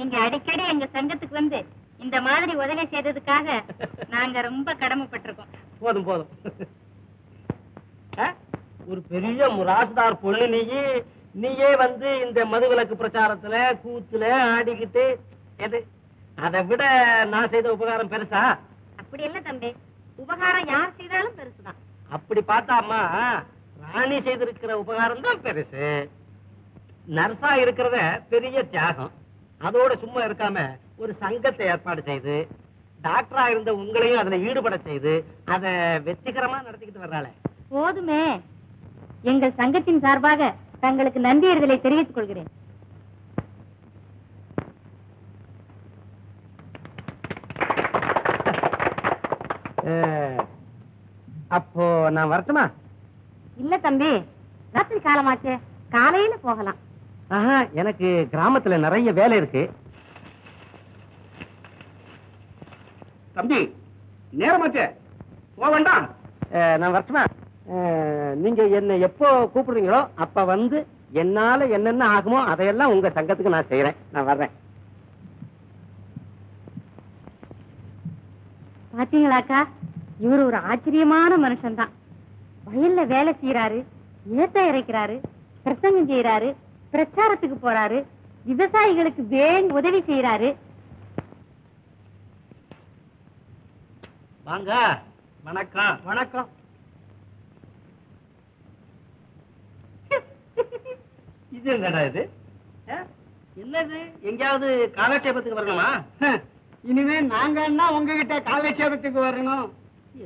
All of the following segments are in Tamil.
நீங்க அடிக்கடி எங்க சங்கத்துக்கு வந்து இந்த மாதிரி உதவி செய்ததுக்காக நாங்க ரொம்ப கடமைப்பட்டிருக்கோம். போதும் போதும். ஒரு பெரிய முராசுதார் பொண்ணு நீயே வந்து இந்த மதுவிலக்கு பிரச்சாரத்துல கூத்துல ஆடிக்கிட்டு எது அதை விட நான் செய்த உபகாரம் பெருசா? அப்படி இல்ல தம்பி, உபகாரம் யார் செய்தாலும் பெருசுதான். அப்படி பார்த்தாமா ராணி செய்திருக்கிற உபகாரம் தான் பெருசு. நர்ஸா இருக்கிறத பெரிய தியாகம். அதோட சும்மா இருக்காம ஒரு சங்கத்தை ஏற்பாடு செய்து டாக்டரா இருந்த உங்களையும் அதுல ஈடுபட செய்து அதை வெற்றிகரமா நடத்திக்கிட்டு வர்றாளே. போதுமே. எங்கள் சங்கத்தின் சார்பாக தங்களுக்கு நன்றியறிதலை தெரிவித்துக் கொள்கிறேன். அப்போ நான் வரட்டுமா? இல்ல தம்பி, ராத்திரி காலமாச்சே, காலையில போகலாம். எனக்கு கிராமத்துல நிறைய வேலை இருக்கு. தம்பி நேரமாச்சே, போக வேண்டாம். நான் வரட்டுமா? நீங்க என்ன எப்போ கூப்பிடுறீங்களோ அப்ப வந்து என்னால என்னென்ன ஆகுமோ அதையெல்லாம் உங்க சங்கத்துக்கு நான் செய்யறேன். நான் வர்றேன். பாத்தீங்களாக்கா, இவரு ஒரு ஆச்சரியமான மனுஷன் தான். வயல்ல வேலை செய்யறாரு, ஏத்த இறைக்கிறாரு, பிரசங்கம் செய்யறாரு, பிரச்சாரத்துக்கு போறாரு, விவசாயிகளுக்கு வேண்டி உதவி செய்யறாரு. வாங்க. வணக்கம். வணக்கம். இது என்னடா இது? என்னது? எங்கேயாவது காலட்சேபத்துக்கு வரணுமா? இனிமே நாங்கன்னா உங்ககிட்ட காலட்சேபத்துக்கு வரணும்.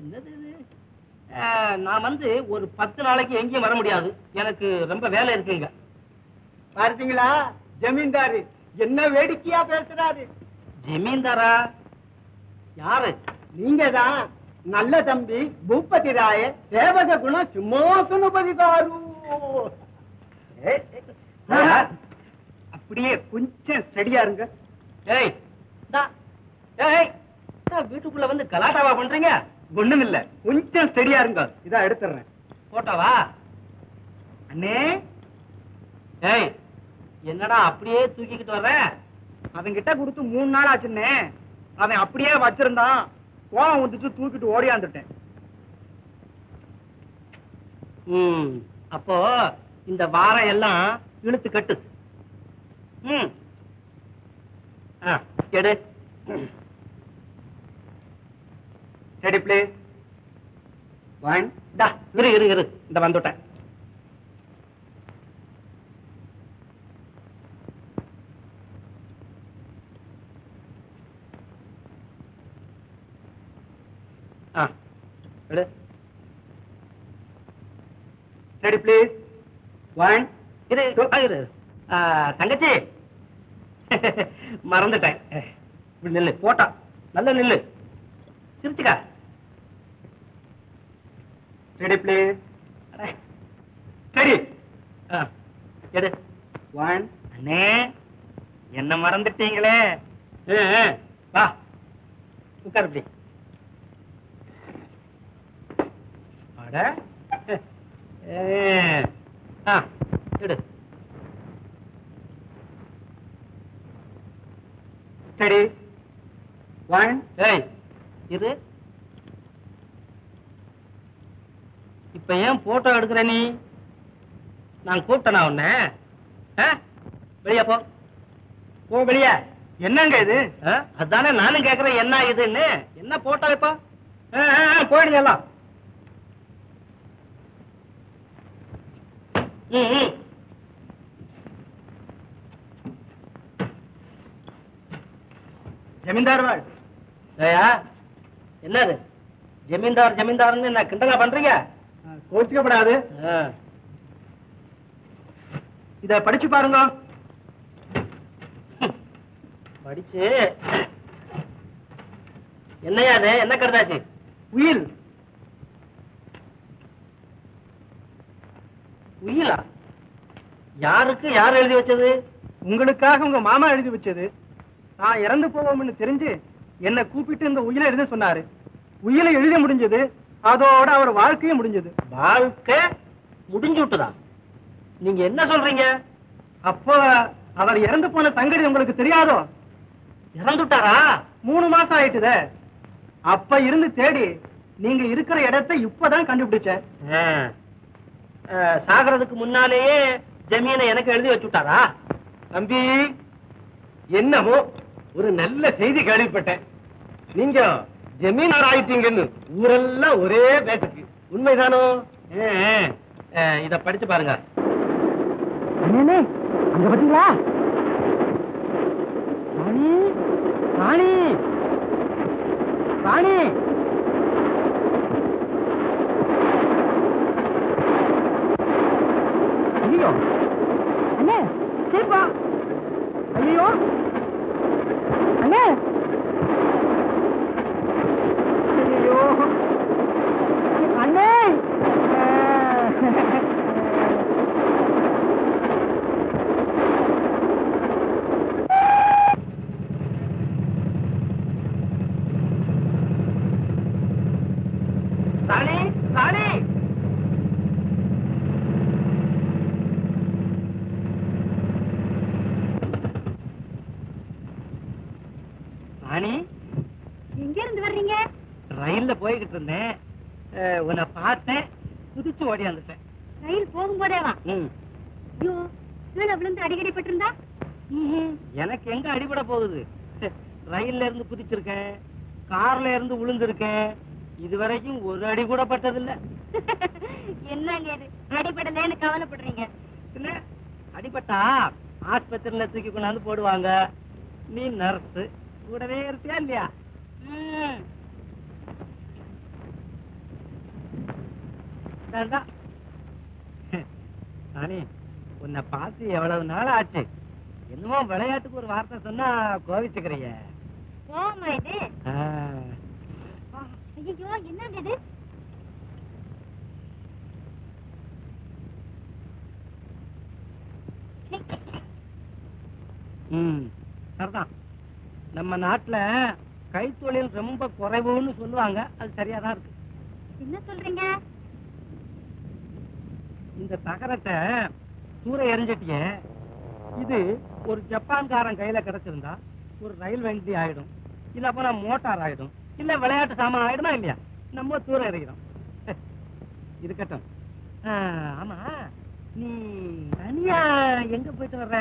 என்னது இது? நான் வந்து ஒரு 10 நாளைக்கு எங்கேயும் வர முடியாது. எனக்கு ரொம்ப வேலை இருக்குங்க. பார்த்தீங்களா, ஜமீன்தாரு என்ன வேடிக்கையா பேசுறாரு. ஜமீன்தாரா? யாரு? நீங்க தான் நல்ல தம்பி பூபதி ராய சேவக குண சிம்மாசனபதி காரு. அப்படியே கொஞ்சம் ஸ்டடியா இருங்க. ஏய், ஏய், வீட்டுக்குள்ள வந்து கலாட்டாவா பண்றீங்க? ஒண்ணும் இல்ல, கொஞ்சம் ஸ்டடியா இருங்க. இதான் எடுத்துறேன். போட்டாவா? அண்ணே. ஏய், என்னடா அப்படியே தூக்கிக்கிட்டு வர்ற? அவன்கிட்ட கொடுத்து 3 நாள் ஆச்சுன்னே. அவன் அப்படியே வச்சிருந்தான். கோவம் வந்துட்டு தூக்கிட்டு ஓடியாந்துட்டேன். அப்போ இந்த வாரம் எல்லாம் இழுத்து கட்டு. எடு. சரி பிளீஸ். இரு இந்த வந்துட்டேன். சரி பிளீஸ். 1 இரு. தங்கச்சி, மறந்துட்டேன். நில்லு. போட்டா நல்ல நில்லு. சிரிச்சுக்கா. Ready please. சரி. எடு. 1. அண்ணே, என்ன மறந்துட்டீங்களே. வா, உட்கார். இப்படி எடு. சரி. 1. ஏய், இது இப்ப ஏன் போட்டோ எடுக்கிற நீ? நான் கூப்பிட்டனா உன்ன? வெளிய போ. போ வெளிய. என்னங்க இது? அதானே நானும் கேக்குறேன், என்ன இதுன்னு. என்ன போட்டோ இப்ப? போயிடுங்க எல்லாம். ஜமீன்தார் வாழ். என்னது ஜமீன்தார்னு என்ன கிண்டலா பண்றீங்க? கோச்சிக்கப்படாது. இத படிச்சு பாருங்க. படிச்சு என்னையா அது? என்ன கருதாச்சு? உயில். உயிலா? யாருக்கு யார் எழுதி வச்சது? உங்களுக்காக உங்க மாமா எழுதி வச்சது. நான் இறந்து போவோம்னு தெரிஞ்சு என்ன கூப்பிட்டு இந்த உயிலை எழுத சொன்னாரு. உயிலை எழுத முடிஞ்சது. அதோட அவர் வாழ்க்கையும் முடிஞ்சது. வாழ்க்கை முடிஞ்சு விட்டுதா? நீங்க என்ன சொல்றீங்க? அப்போ அவர் இறந்து போன சங்கதி உங்களுக்கு தெரியாதோ? இறந்துட்டாரா? 3 மாசம் ஆயிட்டுதே. அப்ப இருந்து தேடி நீங்க இருக்கிற இடத்தை இப்பதான் கண்டுபிடிச்சேன். சாகிறதுக்கு முன்னாலேயே ஜமீனை எனக்கு எழுதி வச்சுட்டாரா? தம்பி, என்னமோ ஒரு நல்ல செய்தி கேள்விப்பட்டேன். நீங்க ஜமீனார் ஆயிட்டீங்கன்னு ஊரெல்லாம் ஒரே பேச்சுக்கு. உண்மைதானோ? இத படிச்சு பாருங்க. அண்ணே, அங்க பாத்தீங்களா? ராணி, ராணி, ராணி. ஐயோ அண்ணே, சரிப்பா. ஐயோ அண்ணே, ஐயோ அண்ணே. ராணி, ராணி. ராணி, எங்க இருந்து வர்றீங்க? ரயில்ல போய்கிட்டு இருந்தேன். உன்னை பார்த்தேன், குதிச்சு ஓடியாந்துட்டேன். ரயில் போகும்போதேவா? ஐயோ, கீழே விழுந்து அடிக்கடி பட்டிருந்தா? எனக்கு எங்க அடிபட போகுது? ரயில்ல இருந்து குதிச்சிருக்கேன், கார்ல இருந்து விழுந்திருக்கேன். இதுவரைக்கும் ஒரு அடி கூட பட்டதில்ல. என்னங்க இது, அடிபடலன்னு கவலைப்படுறீங்க? இல்ல, அடிபட்டா ஆஸ்பத்திரியில தூக்கி கொண்டாந்து போடுவாங்க. நீ நர்ஸ், கூடவே இருப்பியா இல்லையா? நானே உன்னை பார்த்து எவ்வளவு நாள் ஆச்சு. என்னமோ விளையாட்டுக்கு ஒரு வார்த்தை சொன்னா கோவிச்சுக்கிறிய. போமா இது. ஐயோ, என்னங்க இது? சரிதான். நம்ம நாட்டுல கைத்தொழில் ரொம்ப குறைவுன்னு சொல்லுவாங்க. அது சரியாதான் இருக்கு. என்ன சொல்றீங்க? இந்த தகரத்தை தூர எரிஞ்சிட்டியே, இது ஒரு ஜப்பான்காரன் கையில கிடைச்சிருந்தா ஒரு ரயில் வண்டி ஆயிடும், இல்ல அப்ப மோட்டார் ஆயிடும், இல்ல விளையாட்டு சாமான் ஆயிடுமா இல்லையா? நம்ம தூர எறிகிறோம். இருக்கட்டும். ஆமா, நீ தனியா எங்க போயிட்டு வர்ற?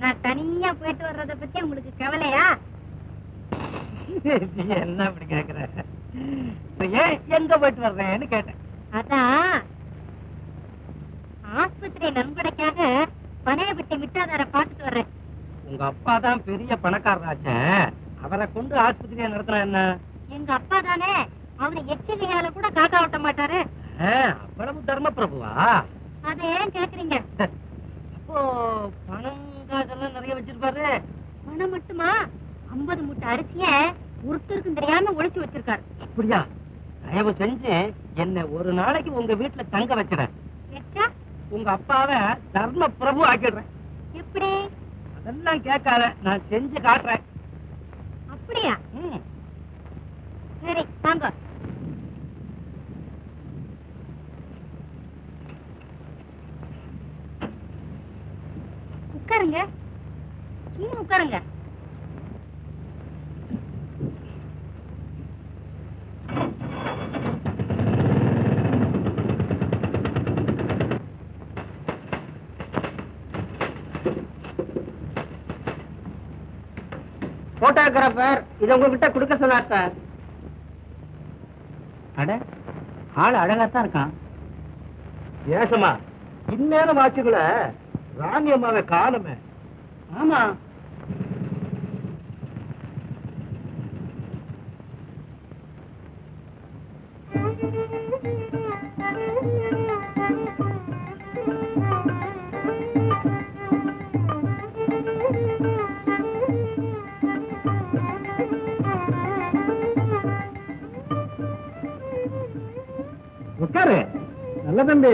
நான் தனியா போயிட்டு வர்றத பத்தி உங்களுக்கு கவலையா? என்ன அப்படி கேக்குற? ஏன் எங்க போயிட்டு வர்றேன்னு கேட்டேன். அதான் ஆஸ்பத்திரி நண்படைக்காக பனையப்பட்டி மிட்டாதார பாத்துட்டு வர்றேன். உங்க அப்பா தான் பெரிய பணக்காரராச்சே, அவரை கொண்டு ஆஸ்பத்திரியா நடத்தினா என்ன? எங்க அப்பா தானே, அவரு எச்சிலையால கூட காக்கா ஓட்ட மாட்டாரு. அவ்வளவு தர்ம பிரபுவா? அதை ஏன் கேக்குறீங்க? அப்போ பணம் காசெல்லாம் நிறைய வச்சிருப்பாரு. பணம் மட்டுமா, 50 மூட்டை அரிசிய ஒருத்தருக்கும் தெரியாம ஒழிச்சு வச்சிருக்காரு. அப்படியா? தயவு செஞ்சு என்ன ஒரு நாளைக்கு உங்க வீட்டுல தங்க வச்சிட. உங்க அப்பாவை தர்ம பிரபு ஆக்கிடுறேன். எப்படி? அதெல்லாம் கேட்காத, நான் செஞ்சு காட்டுறேன். அப்படியா? சரி, வாங்க. உட்காருங்க, கீழே உட்காருங்க. போட்டோகிராபர் இத உங்ககிட்ட கொடுக்க சொன்னார் சார். அட, ஆள் அழகாத்தான் இருக்கான். ஏசமா, இந்நேரம் ஆச்சுங்கள ராணி அம்மாவை காணுமே. ஆமா, உட்காரு. நல்ல தம்பி.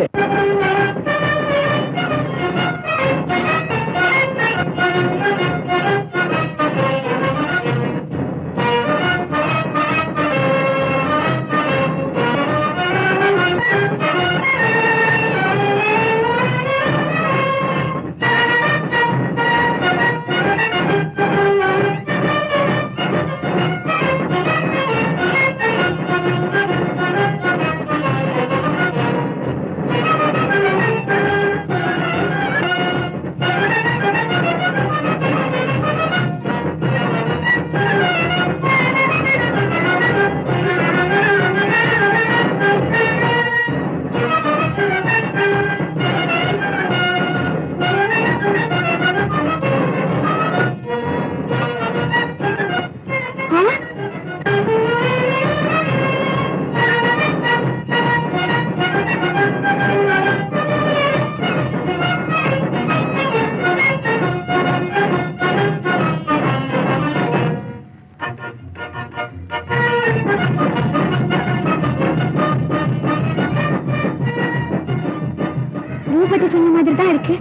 சொன்ன மாதிரி தான் இருக்கு.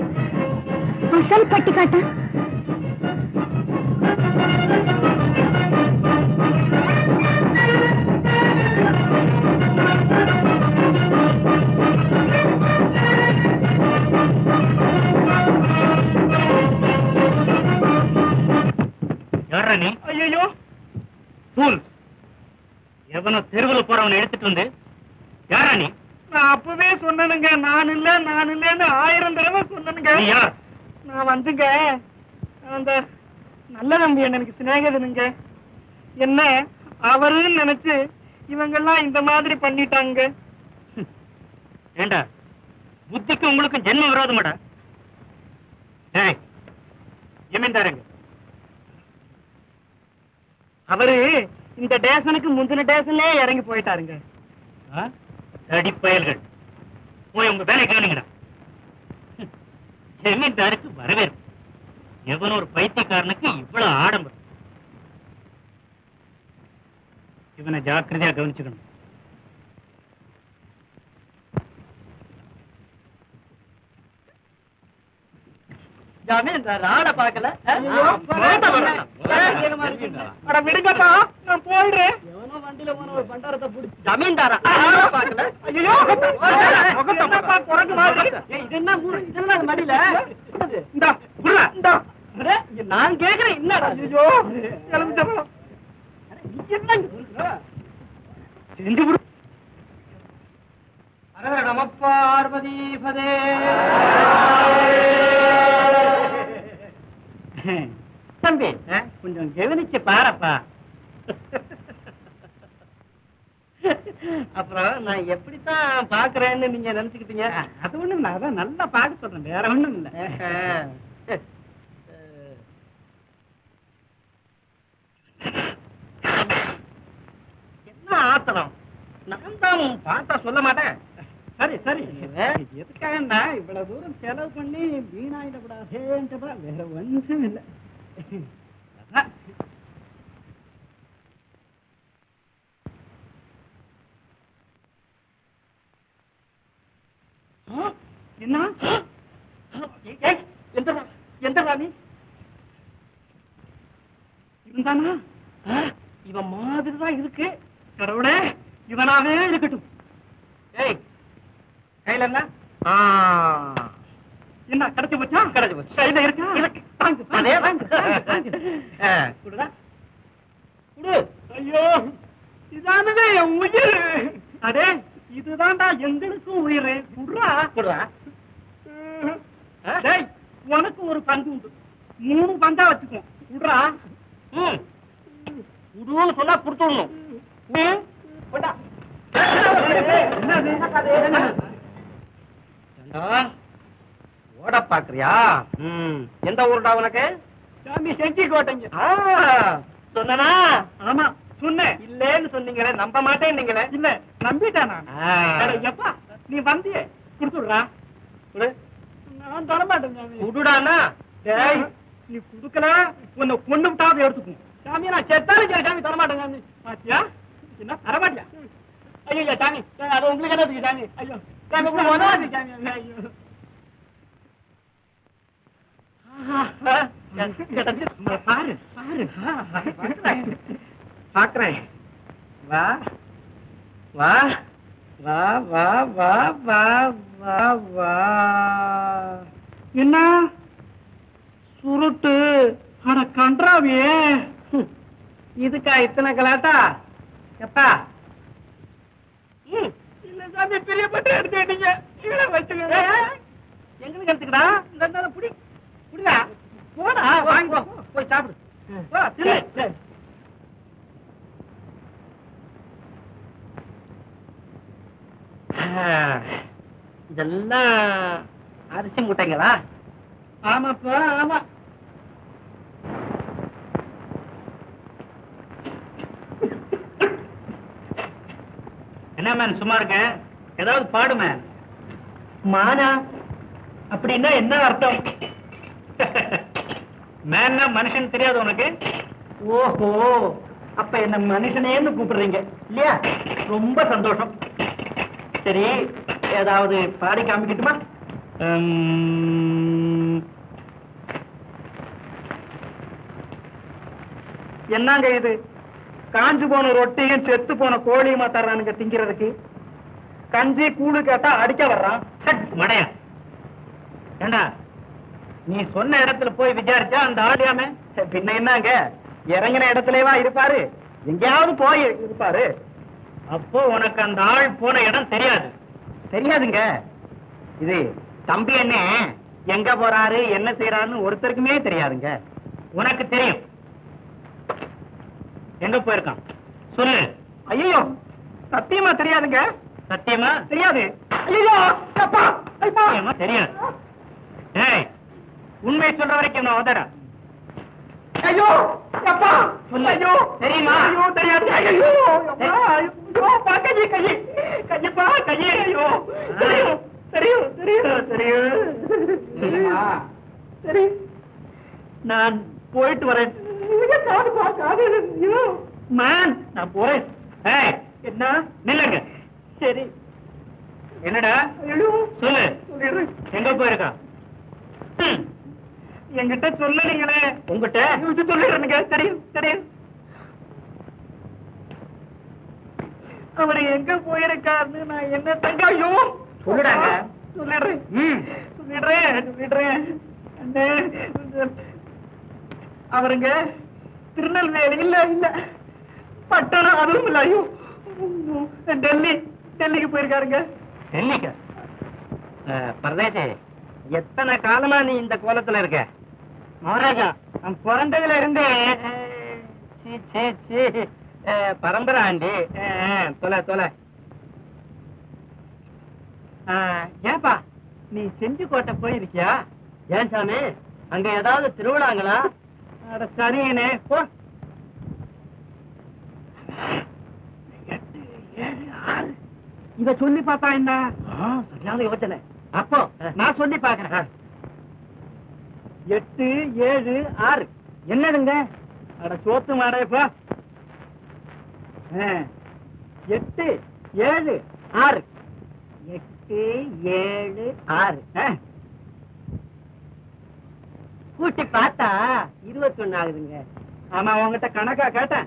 அசல் பட்டி காட்டா? யாரா நீ? ஐயோ ஃபூல்! எவனோ தெருவில் போறவனை எடுத்துட்டு வந்து யாரா நீ? நான் அப்பவே சொன்னனுங்க, நான் இல்லன்னு 1000 தடவை சொன்னனுங்க. நான் வந்துங்க அந்த நல்ல நம்பி எனக்கு சிநேகிதனுங்க. என்ன அவருன்னு நினைச்சு இவங்கெல்லாம் இந்த மாதிரி பண்ணிட்டாங்க. ஏண்டா புத்திக்கு உங்களுக்கு ஜென்ம விரோதமாடா? ஜமீன்தாருங்க அவரு இந்த டேஷனுக்கு முந்தின டேஷன்லயே இறங்கி போயிட்டாருங்க. அடிப்பயல்கள் போய் உங்க வேலை கேளுங்கடா. ஜமீன்தாருக்கு வரவேற்பு. எவன் ஒரு பைத்தியக்காரனுக்கு இவ்வளவு ஆடம்பரம். இவனை ஜாக்கிரதையா கவனிச்சுக்கணும். ஜமீன்தார் ஆளை பார்க்கல. விடுங்கப்பா, நான் போயிடுறேன். வண்டியில போன ஒரு பண்டாரத்தை பிடிச்சி ஜமீன்தாரா பார்க்கல. ஐயோ இது என்ன இதெல்லாம் மடியில நான் கேக்குறேன். என்னடா ஐயோ செஞ்சு விடு. நம பார்வதி பதே. தம்பி கொஞ்சம் கவனிச்சு பாரப்பா. அப்புறம் நான் எப்படித்தான் பாக்குறேன்னு நீங்க நினைச்சுக்கிட்டீங்க? அது ஒண்ணும் இல்ல, அதான் நல்லா பாக்க சொல்றேன், வேற ஒண்ணும் இல்ல. என்ன ஆத்திரம்? நான் தான் பார்த்தா சொல்ல மாட்டேன். சரி சரி, எதுக்காக இவ்வளவு தூரம் செலவு பண்ணி வீணாயிடக்கூடாது, வேற ஒன்றும் இல்லை. என்ன எந்த ராணி இவன்தானா? இவன் மாதிரிதான் இருக்கு. கடவுளே, இவனாவே இருக்கட்டும். ஏய் கையில என்ன? என்ன கிடைச்சு போச்சா? கிடைச்சு போச்சு. கையில இருக்கா? இருக்கு. ஐயோ, இதானவே என் உயிர். அடே, இதுதான்டா எங்களுக்கும் உயிர். குடுறா குடுறா. டேய், உனக்கு ஒரு பங்கு உண்டு. 3 பங்கா வச்சுக்கோ. குடுறா. குடுன்னு சொன்னா கொடுத்துடணும். ஓட பாக்குறியா? எந்த ஊருடா உனக்கு? சாமி செஞ்சி கோட்டைங்க. சொன்னா? ஆமா சொன்னேன். இல்லன்னு சொன்னீங்களே, நம்ப மாட்டேன் நீங்களே. இல்ல நம்பிட்டானா? எப்பா நீ வந்தியே குடுத்துடுறா. நான் தர மாட்டேன். குடுடானா? டேய், நீ குடுக்கல உன்னை கொண்டு விட்டாவது எடுத்துக்கும். சாமி நான் செத்தாலும் சரி சாமி தரமாட்டேன். சாமி பாத்தியா? என்ன தரமாட்டியா? ஐயோ சாமி, அது உங்களுக்கு என்ன இருக்கு சாமி? ஐயோ சாமி உதவாது சாமி. ஐயோ பாரு பாரு பாக்குறேன். வா வா வா வா வா வா வா வா. என்ன சுருட்டு? அட கன்றாவியே, இதுக்கா இத்தனை கலாட்டா? எப்பா இல்ல சாமி, பிரியப்பட்டு எடுத்துக்கிட்டீங்க. எங்களுக்கு எடுத்துக்கடா. இந்த புடி புடிடா. போடா, வாங்கி போய் சாப்பிடு. இதெல்லாம் அரிசி மூட்டைங்களா? ஆமாப்பா ஆமா. என்ன மேன் சும்மா இருக்கேன், ஏதாவது பாடுமே. மானா அப்படின்னா என்ன அர்த்தம்? மேன்னா மனுஷன் தெரியாது உனக்கு? ஓஹோ, அப்ப என்ன மனுஷனேன்னு கூப்பிடுறீங்க இல்லையா? ரொம்ப சந்தோஷம். சரி, ஏதாவது பாடி காமிக்கட்டுமா? என்னங்க இது? காஞ்சு போன ரொட்டியும் செத்து போன கோழியுமா தர்றானுங்க திங்கிறதுக்கு? கஞ்சி கூழு கேட்டா அடிக்க வர்றான். மடையா ஏண்டா, நீ சொன்ன இடத்துல போய் விசாரிச்சா அந்த ஆடியாம பின்ன என்னங்க, இறங்கின இடத்துலவா இருப்பாரு? எங்கேயாவது போய் இருப்பாரு. அப்போ உனக்கு அந்த ஆள் போன இடம் தெரியாது? தெரியாதுங்க. இது தம்பி என்ன எங்க போறாரு என்ன செய்யறாருன்னு ஒருத்தருக்குமே தெரியாதுங்க. உனக்கு தெரியும். எங்க போயிருக்கான் சொல்லு. ஐயோ, சத்தியமா தெரியாதுங்க. சத்தியமா தெரியாது. ஐயோ, அப்பா, அப்பா. சத்தியமா தெரியாது. ஏய், உண்மை சொல்ற வரைக்கும் நான் வந்தடா. ஐயோ, அப்பா, சொல்லு. ஐயோ, தெரியுமா? ஐயோ, தெரியாது. ஐயோ, அப்பா, ஐயோ, அப்பா, கையை, கையை, கையப்பா, கையை, ஐயோ, தெரியும், தெரியும், தெரியும், தெரியும். சரி, நான் போயிட்டு வரேன். மேன், நான் போறேன். ஏய், என்ன? நில்லுங்க. சரி, என்னடா ஐயோ, சொல்லு. சொல்லிடுறேன். எங்க போயிருக்கான்? என்கிட்ட சொல்லலீங்களே. உங்ககிட்ட சொல்லிடுறேனுங்க. தெரியும், தெரியும். அவரு எங்க போயிருக்காருன்னு நான் என்ன தங்க? ஐயோ, சொல்லுடாங்க. சொல்லிடுறேன். ம். சொல்லிடுறேன். அண்ணே, அவருங்க திருநெல்வேலி இல்ல இல்ல பட்டணம், அதுவும் இல்ல. ஐயோ, டெல்லிக்கு போயிருக்காருங்க. டெல்லிக்கா? பரதேசி, எத்தனை காலமா நீ இந்த கோலத்துல இருக்க? மகாராஜா, நான் பிறந்ததுல இருந்தே பரம்பரை ஆண்டி. தொலை. ஏப்பா, நீ செஞ்சிக்கோட்டை போயிருக்கியா? ஏன் சாமி, அங்க ஏதாவது திருவிழாங்களா? அட சரிங்கண்ணே, போ. 8, 7, 6 இத சொல்லி பார்த்தா என்ன? சரியான யோசனை. அப்போ நான் சொல்லி பாக்குறேன். 8, 7, 6 என்னதுங்க? அட சோத்து மாடேப்பா. 8, 7, 6 8, 7, 6 கூட்டி பார்த்தா 21 ஆகுதுங்க. ஆமா, உங்ககிட்ட கணக்கா கேட்டேன்.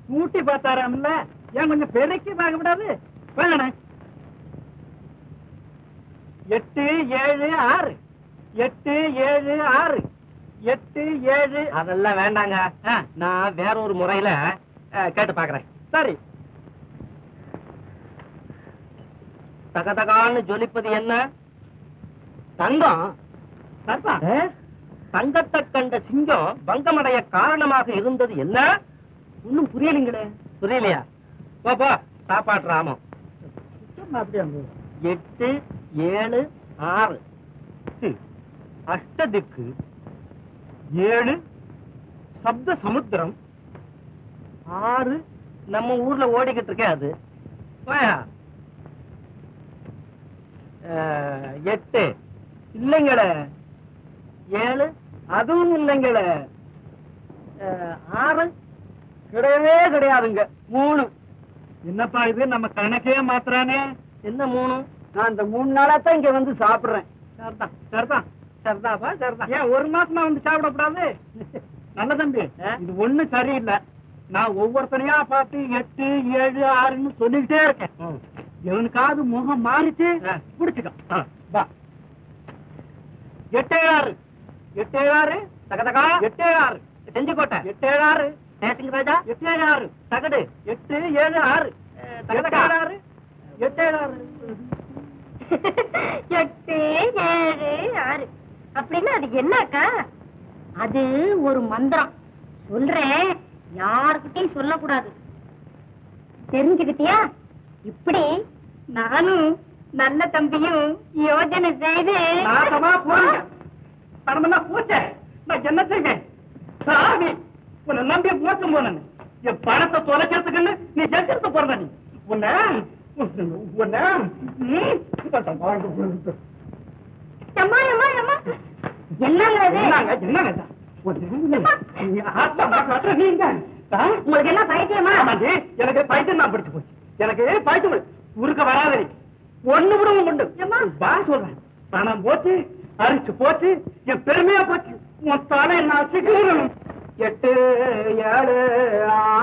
கூட்டி பார்த்தாராம்ல, ஏன் கொஞ்சம் பெருக்கி பார்க்க விடாது? வாங்கண்ணே. 8, 7, 6 8, 7, 6 8, 7. அதெல்லாம் வேண்டாங்க. நான் வேற ஒரு முறையில கேட்டு பாக்குறேன். சரி. தகதகான்னு ஜொலிப்பது என்ன? தங்கம். சரிப்பா. தங்கத்தை கண்ட சிங்கம் பங்கமடைய காரணமாக இருந்தது என்ன? ஒன்னும் புரியலீங்களே. புரியலையா? போ சாப்பாட்டு ராமம். அப்படியே 8, 7, 6 அஷ்டதிக்கு. 7 சப்த சமுத்திரம். 6 நம்ம ஊர்ல ஓடிக்கிட்டு இருக்கே அது. 8 இல்லைங்களே. 7 அதுவும் இல்லைங்களே. 6 கிடையவே கிடையாதுங்க. 3. என்னப்பா இது, நம்ம கணக்கே மாத்துறானே. என்ன 3? நான் இந்த 3 நாளா தான் இங்க வந்து சாப்பிடுறேன். சரிதான். சரிதாப்பா, சரிதான். ஏன் ஒரு மாசமா வந்து சாப்பிடக்கூடாது? நல்ல தம்பி, இது ஒண்ணு சரியில்லை. நான் ஒவ்வொருத்தனையா பார்த்து 8, 7, 6ன்னு சொல்லிக்கிட்டே இருக்கேன். எவனுக்காவது முகம் மாறிச்சு புடிச்சுக்க. வா. 8, 7, 8, 7 தகதகா. 8, 7 செஞ்சுக்கோட்டை. 8, 7 தேசிங்க ராஜா. 8, 7 தகடு. 8, 7, 6 தகதகா. 8, 7 8, 7, 6 அப்படின்னா அது என்னக்கா? அது ஒரு மந்திரம். சொல்றேன், யாருக்கிட்டையும் சொல்லக்கூடாது. தெரிஞ்சுக்கிட்டியா? இப்படி நானும் நல்ல தம்பியும் யோஜனை செய்து நாசமா போறீங்க. பணமெல்லாம் போச்சே. நான் என்ன செய்வேன்? சாமி, உன்னை நம்பி மோசம் போன என் பணத்தை தொலைக்கிறதுக்குன்னு நீ ஜெயிச்சிருக்க போறத. நீ உன்னை என்னங்கிறது? என்னங்க உங்களுக்கு என்ன பைத்தியமா? எனக்கு பைத்தியம் தான் பிடிச்சு போச்சு. எனக்கு பைத்தியம் உருக்க வராது. ஒண்ணு விடவும் உண்டு. வா சொல்றேன். பணம் போச்சு, அரிச்சு போச்சு, என் பெருமையா போச்சு. உன் தலை நான் சிக்கணும். 8 7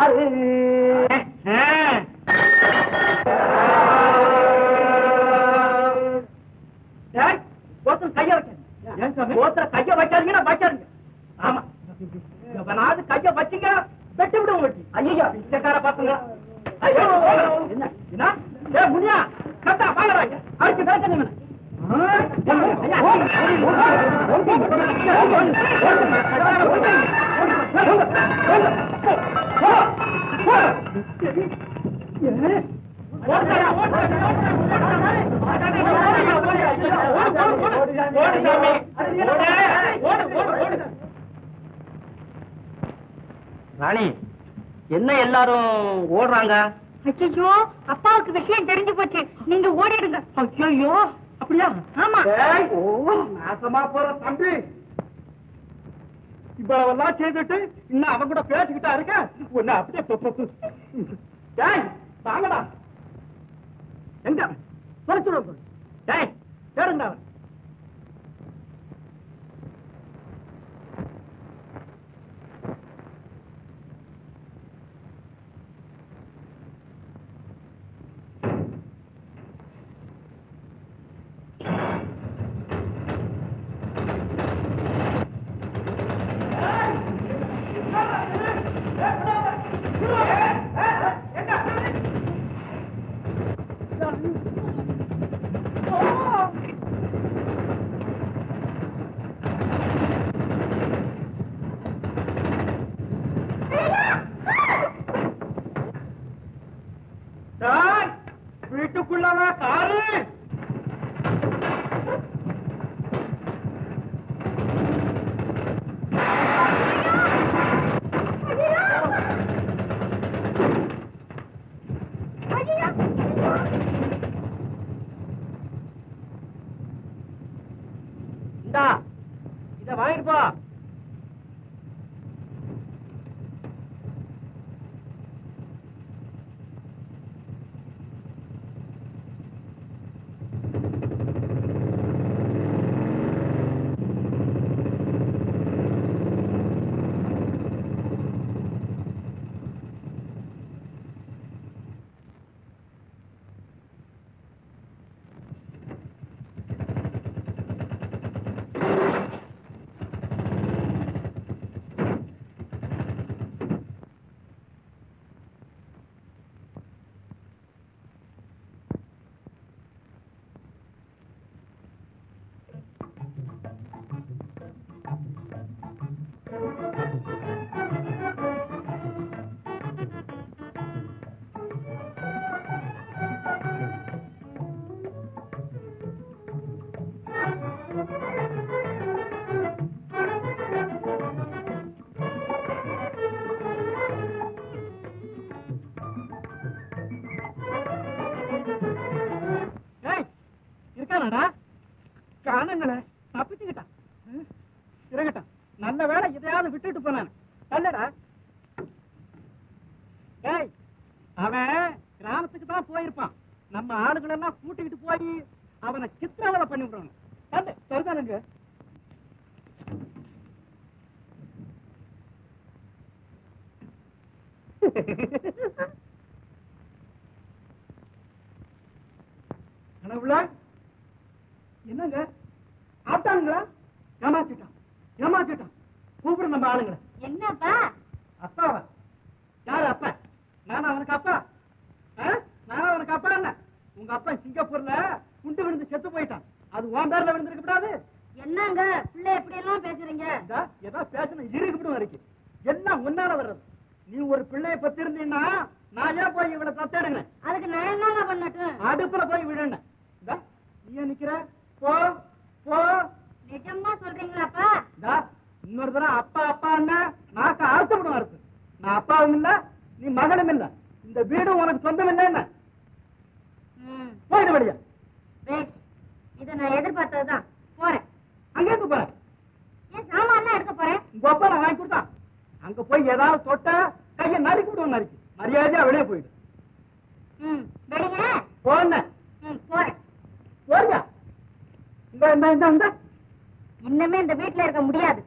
6 ஒருத்தர் கைய வைக்காதீங்க. ஒருத்தர் கைய வைக்காதீங்கன்னா வைக்காதீங்க. ஆமா, எவனாவது கைய வச்சீங்க வெட்டி விடுவோம். வெட்டி ஐயா பிச்சைக்கார பாத்துங்க. ஐயோ என்ன முனியா கட்டா பாக்குறாங்க. அதுக்கு பேச ராணி, என்ன எல்லாரும் ஓடுறாங்க? ஐயோ, அப்பாவுக்கு விஷயம் தெரிஞ்சு போச்சு. நீங்க ஓடிடுங்க. ஐயோ, அப்படியா? ஆமா. நாசமா போற தம்பி, இவ்வளவெல்லாம் செய்துட்டு இன்னும் அவன் கூட பேசிக்கிட்டா இருக்க. ஒன்னு அப்படியே வாங்கடா. எங்க தொலைச்சு கேடுங்க. வீட்டுக்குள்ளவா காரு? இந்தா, இத வாங்கிட்டு போ. காணங்கள தப்பிச்சுக்கிட்டான். இறங்கட்டான். நல்ல வேலை இதையாவது விட்டுட்டு போனான். அல்லடா, அவன் கிராமத்துக்கு தான் போயிருப்பான். நம்ம ஆளுகளெல்லாம் கூட்டிக்கிட்டு போய் அவனை சித்திரவதை பண்ணி விடுறான். சரிதானுங்க? என்னங்க ஆட்டாங்களா? ஏமாத்திட்டான், ஏமாத்திட்டான். கூப்பிடு நம்ம ஆளுங்களை. என்னப்பா? அப்பாவா? யாரு அப்பா? நானா அவனுக்கு அப்பா? நானா அவனுக்கு அப்பா? என்ன உங்க அப்பா சிங்கப்பூர்ல குண்டு விழுந்து செத்து போயிட்டான். அது உன் பேர்ல விழுந்திருக்க கூடாது. என்னங்க பிள்ளை எப்படி எல்லாம் பேசுறீங்க? ஏதோ பேசணும் இருக்குடும் வரைக்கும் எல்லாம் முன்னால வர்றது. நீ ஒரு பிள்ளைய பத்தி இருந்தீங்கன்னா நான் ஏன் போய் இவனை தத்தெடுங்க? அதுக்கு நான் என்னங்க பண்ணட்டும்? அடுப்புல போய் விடுன. நீ நிக்கிற? போ போ. நிஜமா சொல்றீங்களாப்பா? இன்னொரு தடவை அப்பா அப்பா நாக்க ஆழ்த்தப்படும் இருக்கு. நான் அப்பாவும் இல்ல, நீ மகனும் இல்ல, இந்த வீடு உனக்கு சொந்தம் இல்ல. என்ன போயிடு வழியா? இதை நான் எதிர்பார்த்ததுதான். போறேன். அங்க இருந்து போறேன். ஏன் சாமான் எடுக்க போறேன்? உங்க அப்பா நான் வாங்கி கொடுத்தான். அங்க போய் ஏதாவது தொட்ட கையை நறுக்கி விடுவோம். நறுக்கி மரியாதையா வெளியே போயிடு. வெளியே போன போறேன். போறியா? இன்னமே இந்த வீட்டுல இருக்க முடியாது.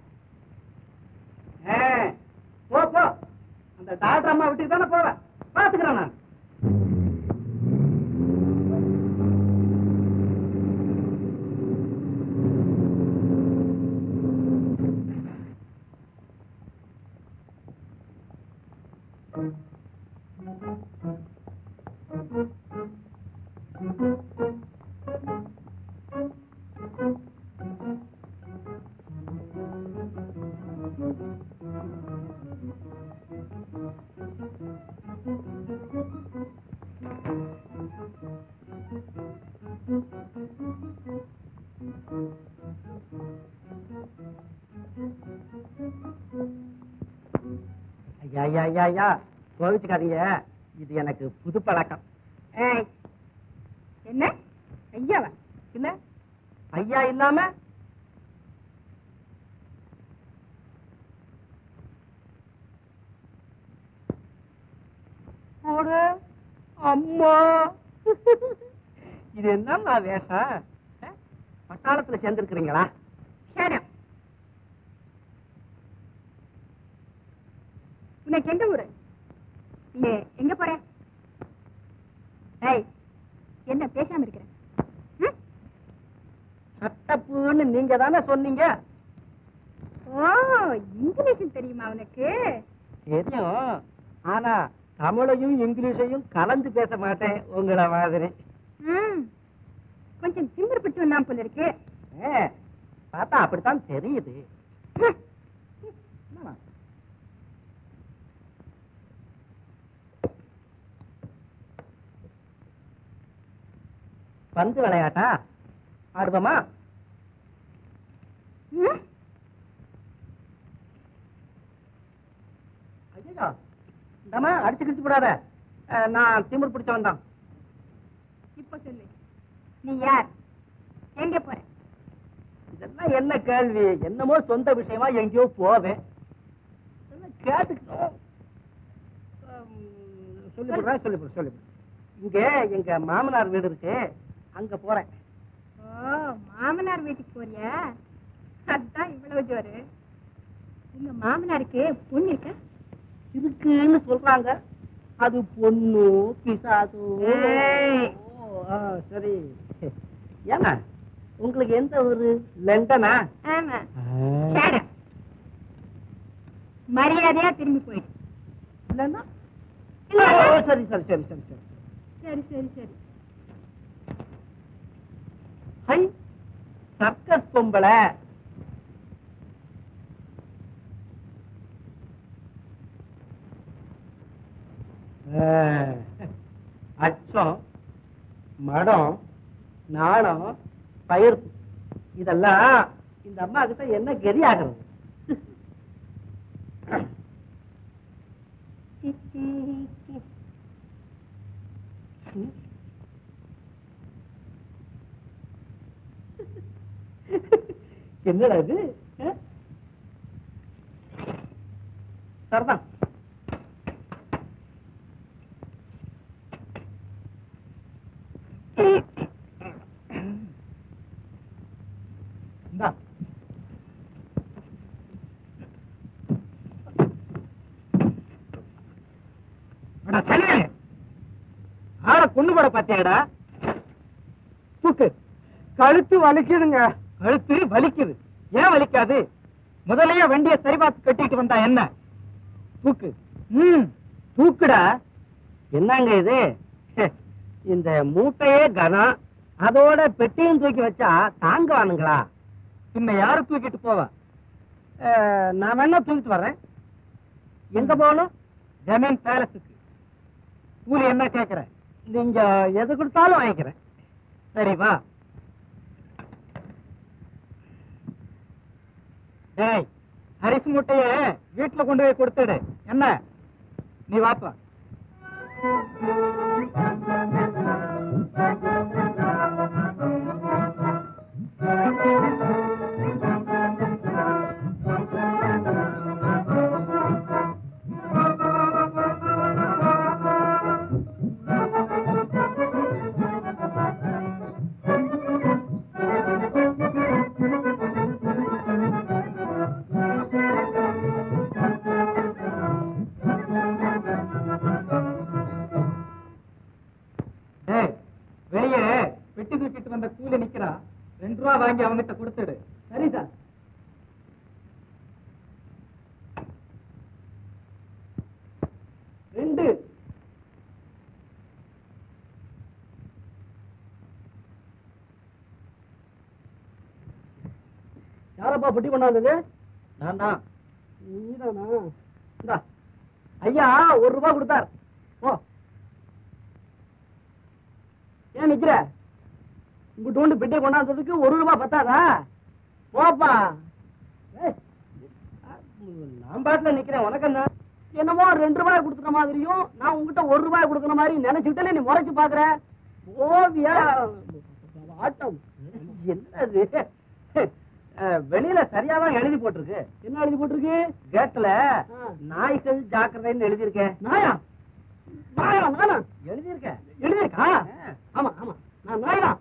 போ போ, அந்த டாக்டர் அம்மா வீட்டுக்கு தானே போவேன், பாத்துக்கிறேன் நான். ஐயா கோவிச்சுக்காதீங்க, இது எனக்கு புது பழக்கம். என்ன ஐயாவா? இல்ல ஐயா இல்லாம அம்மா இது என்ன வேஷம்? பட்டாளத்துல சேர்ந்திருக்கிறீங்களா? உனக்கு எந்த ஊரு? நீ எங்க போற? என்ன பேசாம இருக்கிற? சட்டப்புன்னு நீங்க தானே சொன்னீங்க. ஓ, இங்கிலீஷ் தெரியுமா உனக்கு? தெரியும், ஆனா தமிழையும் இங்கிலீஷையும் கலந்து பேச மாட்டேன் உங்கள மாதிரி. கொஞ்சம் திமிர் பிடிச்சு வந்தான் போல இருக்கு. பார்த்தா அப்படித்தான் தெரியுது. பந்து விளையாட்டா ஆடுவோமா? ஐயோ, இந்தமா அடிச்சு கிடிச்சு போடாத, நான் திமிர் பிடிச்சவன் தான். இப்ப சொல்லு, நீ யார், எங்க போற? இதெல்லாம் என்ன கேள்வி? என்னமோ சொந்த விஷயமா எங்கேயோ போவேன், கேட்டுக்கணும். சொல்லி இங்க எங்க மாமனார் வீடு இருக்கு, அங்க போறேன். ஓ, மாமனார் வீட்டுக்கு போறியா? அதுதான் இவ்வளவு ஜோரு. உங்க மாமனாருக்கு பொண்ணு இருக்கா? இருக்குன்னு சொல்றாங்க. அது பொண்ணு பிசாசு. சரி, ஏன்னா உங்களுக்கு எந்த ஒரு லண்டனா? ஆமா. மரியாதையா திரும்பி போயிடு. இல்லன்னா சரி சரி சரி சரி சரி சரி சரி சரி. ஹை, சர்க்கஸ் பொம்பளை. அச்சம், மடம், நாணம், பயிர், இதெல்லாம் இந்த அம்மா கிட்ட என்ன கெதி ஆகிறது? என்னடா இது? சரிதான். ஆட கொண்டு போட பாத்தியாடா? தூக்கு. கழுத்து வலிக்குதுங்க. கழுத்து வலிக்குது? ஏன் வலிக்காது? முதலையே வண்டியை சரி பார்த்து கட்டிட்டு வந்தா என்ன? தூக்கு. தூக்குடா. என்னங்க இது? இந்த மூட்டையே கனம், அதோட பெட்டியும் தூக்கி வச்சா தாங்குவானுங்களா? பின்ன யாரு தூக்கிட்டு போவா? நான் வேணா தூக்கிட்டு வர்றேன். எங்க போகணும்? ஜமீன் பேலஸுக்கு. கூலி என்ன கேட்கிறேன்? நீங்க எது கொடுத்தாலும் வாங்கிக்கிறேன். சரி வா. டேய், அரிசி மூட்டைய வீட்டுல கொண்டு போய் கொடுத்துடு. என்ன, நீ வாப்பா. பெட்டி தூக்கிட்டு வந்த கூலி நிக்கிறான். 2 ரூபா வாங்கி அவங்கிட்ட கொடுத்துடு. சரி சார். ரெண்டு. யாரப்பா பெட்டி கொண்டாந்தது? நான் தான். நீதானா? இந்தா ஐயா 1 ரூபா கொடுத்தார். ஓ ஏன் நிக்கிற? உங்ககிட்ட ஒன்று பெட்டியை கொண்டாந்ததுக்கு 1 ரூபா பத்தாதா? போப்பா. நான் பாட்டுல நிக்கிறேன். உனக்கு என்ன? என்னமோ 2 ரூபாய் கொடுக்குற மாதிரியும் நான் உங்ககிட்ட 1 ரூபாய் கொடுக்குற மாதிரி நினைச்சுட்டே நீ முறைச்சு பாக்குற. ஓவியா ஆட்டம் என்னது? வெளியில சரியாதான் எழுதி போட்டிருக்கு. என்ன எழுதி போட்டிருக்கு? கேட்ல நாய்கள் ஜாக்கிரதைன்னு எழுதி இருக்கேன். நாயா? நாயா? நானா எழுதியிருக்கேன்? எழுதியிருக்கா? ஆமா ஆமா நான் நாய்தான்.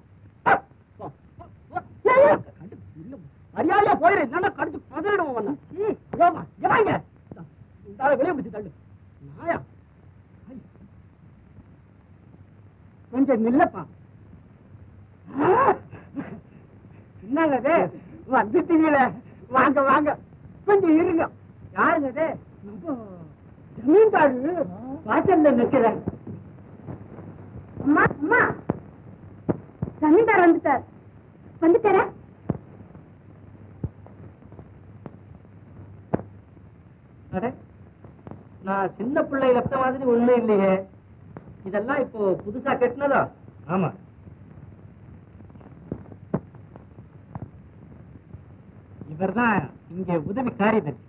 மரியாதையா போயிரு, இல்லன்னா கடிச்சு பதறிடுவோம். வெளியே பிடிச்சு தள்ளு. நாயா கொஞ்சம் நில்லப்பா. என்னங்க அது? வந்துட்டீங்கள, வாங்க வாங்க, கொஞ்சம் இருங்க. யாருங்க அது? ஜமீன்தாரு வாசல்ல நிக்கிறேன். அம்மா அம்மா, ஜமீன்தார் வந்துட்டார். வந்துட்டாரா? நான் சின்ன பிள்ளை லப்த மாதிரி ஒண்ணும் இல்லையே. இதெல்லாம் இப்போ புதுசா கட்டினதா? ஆமா. இவர்தான் இங்க உதவி காரியதர்சி.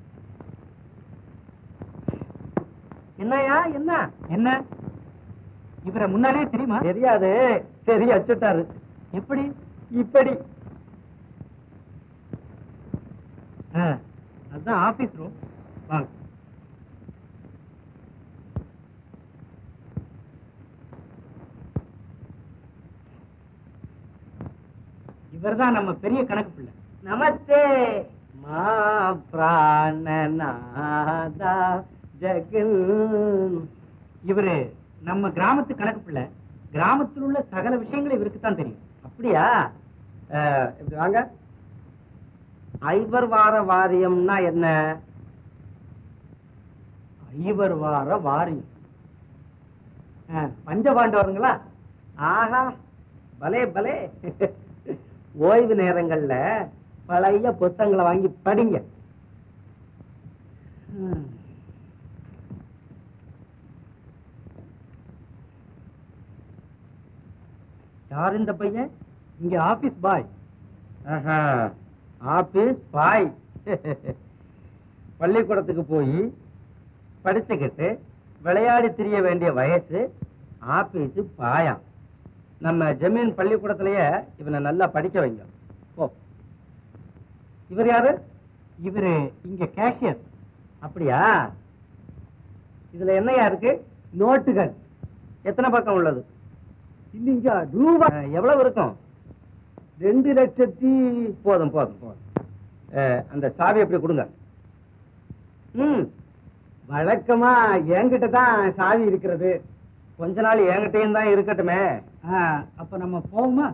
என்னையா? என்ன என்ன இவரை முன்னாலே தெரியுமா? தெரியாது. சரி அச்சுட்டாரு. எப்படி? இப்படி. அதுதான் ஆபீஸ் ரூம். வாங்க. இவர்தான் நம்ம பெரிய கணக்கு பிள்ளை. நமஸ்தே. மா பிராணநாதா ஜெகன். இவரு நம்ம கிராமத்து கணக்கு பிள்ளை. கிராமத்தில் உள்ள சகல விஷயங்கள் இவருக்கு தான் தெரியும். அப்படியா? இப்படி வாங்க. ஐவர் வார வாரியம்னா என்ன? ஐவர் வார வாரியம். பஞ்சபாண்டவருங்களா? ஆஹா, பலே பலே. ஓய்வு நேரங்கள்ல பழைய புத்தகங்களை வாங்கி படிங்க. யார் இந்த பையன்? இங்க ஆபீஸ் பாய். Office boy. பள்ளிக்கூடத்துக்கு போய் படிச்சுக்கிட்டு விளையாடி திரிய வேண்டிய வயசு. ஆபீஸ் பாயா. நம்ம ஜமீன் பள்ளிக்கூடத்திலேயே இவனை நல்லா படிக்க வைங்க. ஓ, இவர் யாரு? இவரு இங்க கேஷியர். அப்படியா? இதுல என்னையா இருக்கு? நோட்டுகள். எத்தனை பக்கம் உள்ளது? இல்லைங்க, ரூபாய். எவ்வளவு இருக்கும்? 2,00,000. போதும் போதும் போதும். அந்த சாவி எப்படி கொடுங்க. வழக்கமா என்கிட்ட தான் சாவி இருக்கிறது. கொஞ்ச நாள் என்கிட்டயும் தான் இருக்கட்டுமே. அப்ப நம்ம போவோமா?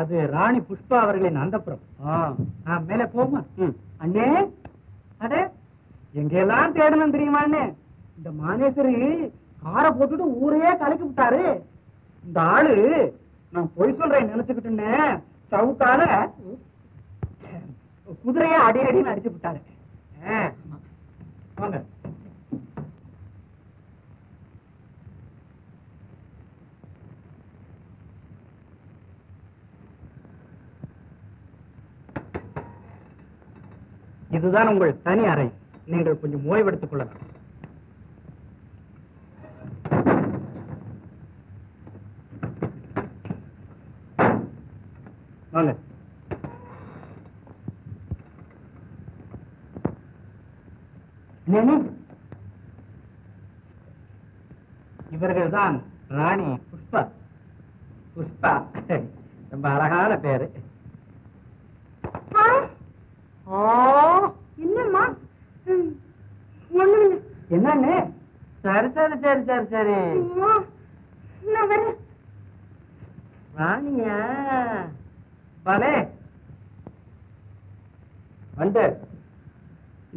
அது ராணி புஷ்பா அவர்களின் அந்தப்புறம். மேல போமா? அண்ணே, அடே எங்கெல்லாம் தேடணும் தெரியுமா அண்ணே? இந்த மானேஸ்வரி காரை போட்டுட்டு ஊரையே கலக்கி விட்டாரு. இந்த ஆளு நான் பொய் சொல்றேன் நினைச்சுக்கிட்டு சவுத்தால குதிரைய அடி அடின்னு அடிச்சு விட்டாரு. வாங்க. இதுதான் உங்கள் தனி அறை. நீங்கள் கொஞ்சம் ஓய்வெடுத்துக் கொள்ளலாம். வாங்க. இவர்கள் தான் ராணி புஷ்பா. புஷ்பா ரொம்ப அழகான பேரு. என்னம்மா? ஒண்ணும் என்னன்னு? சரி சரி சரி சரி சரி. நான் வரேன். ராணியா? பாலே வந்து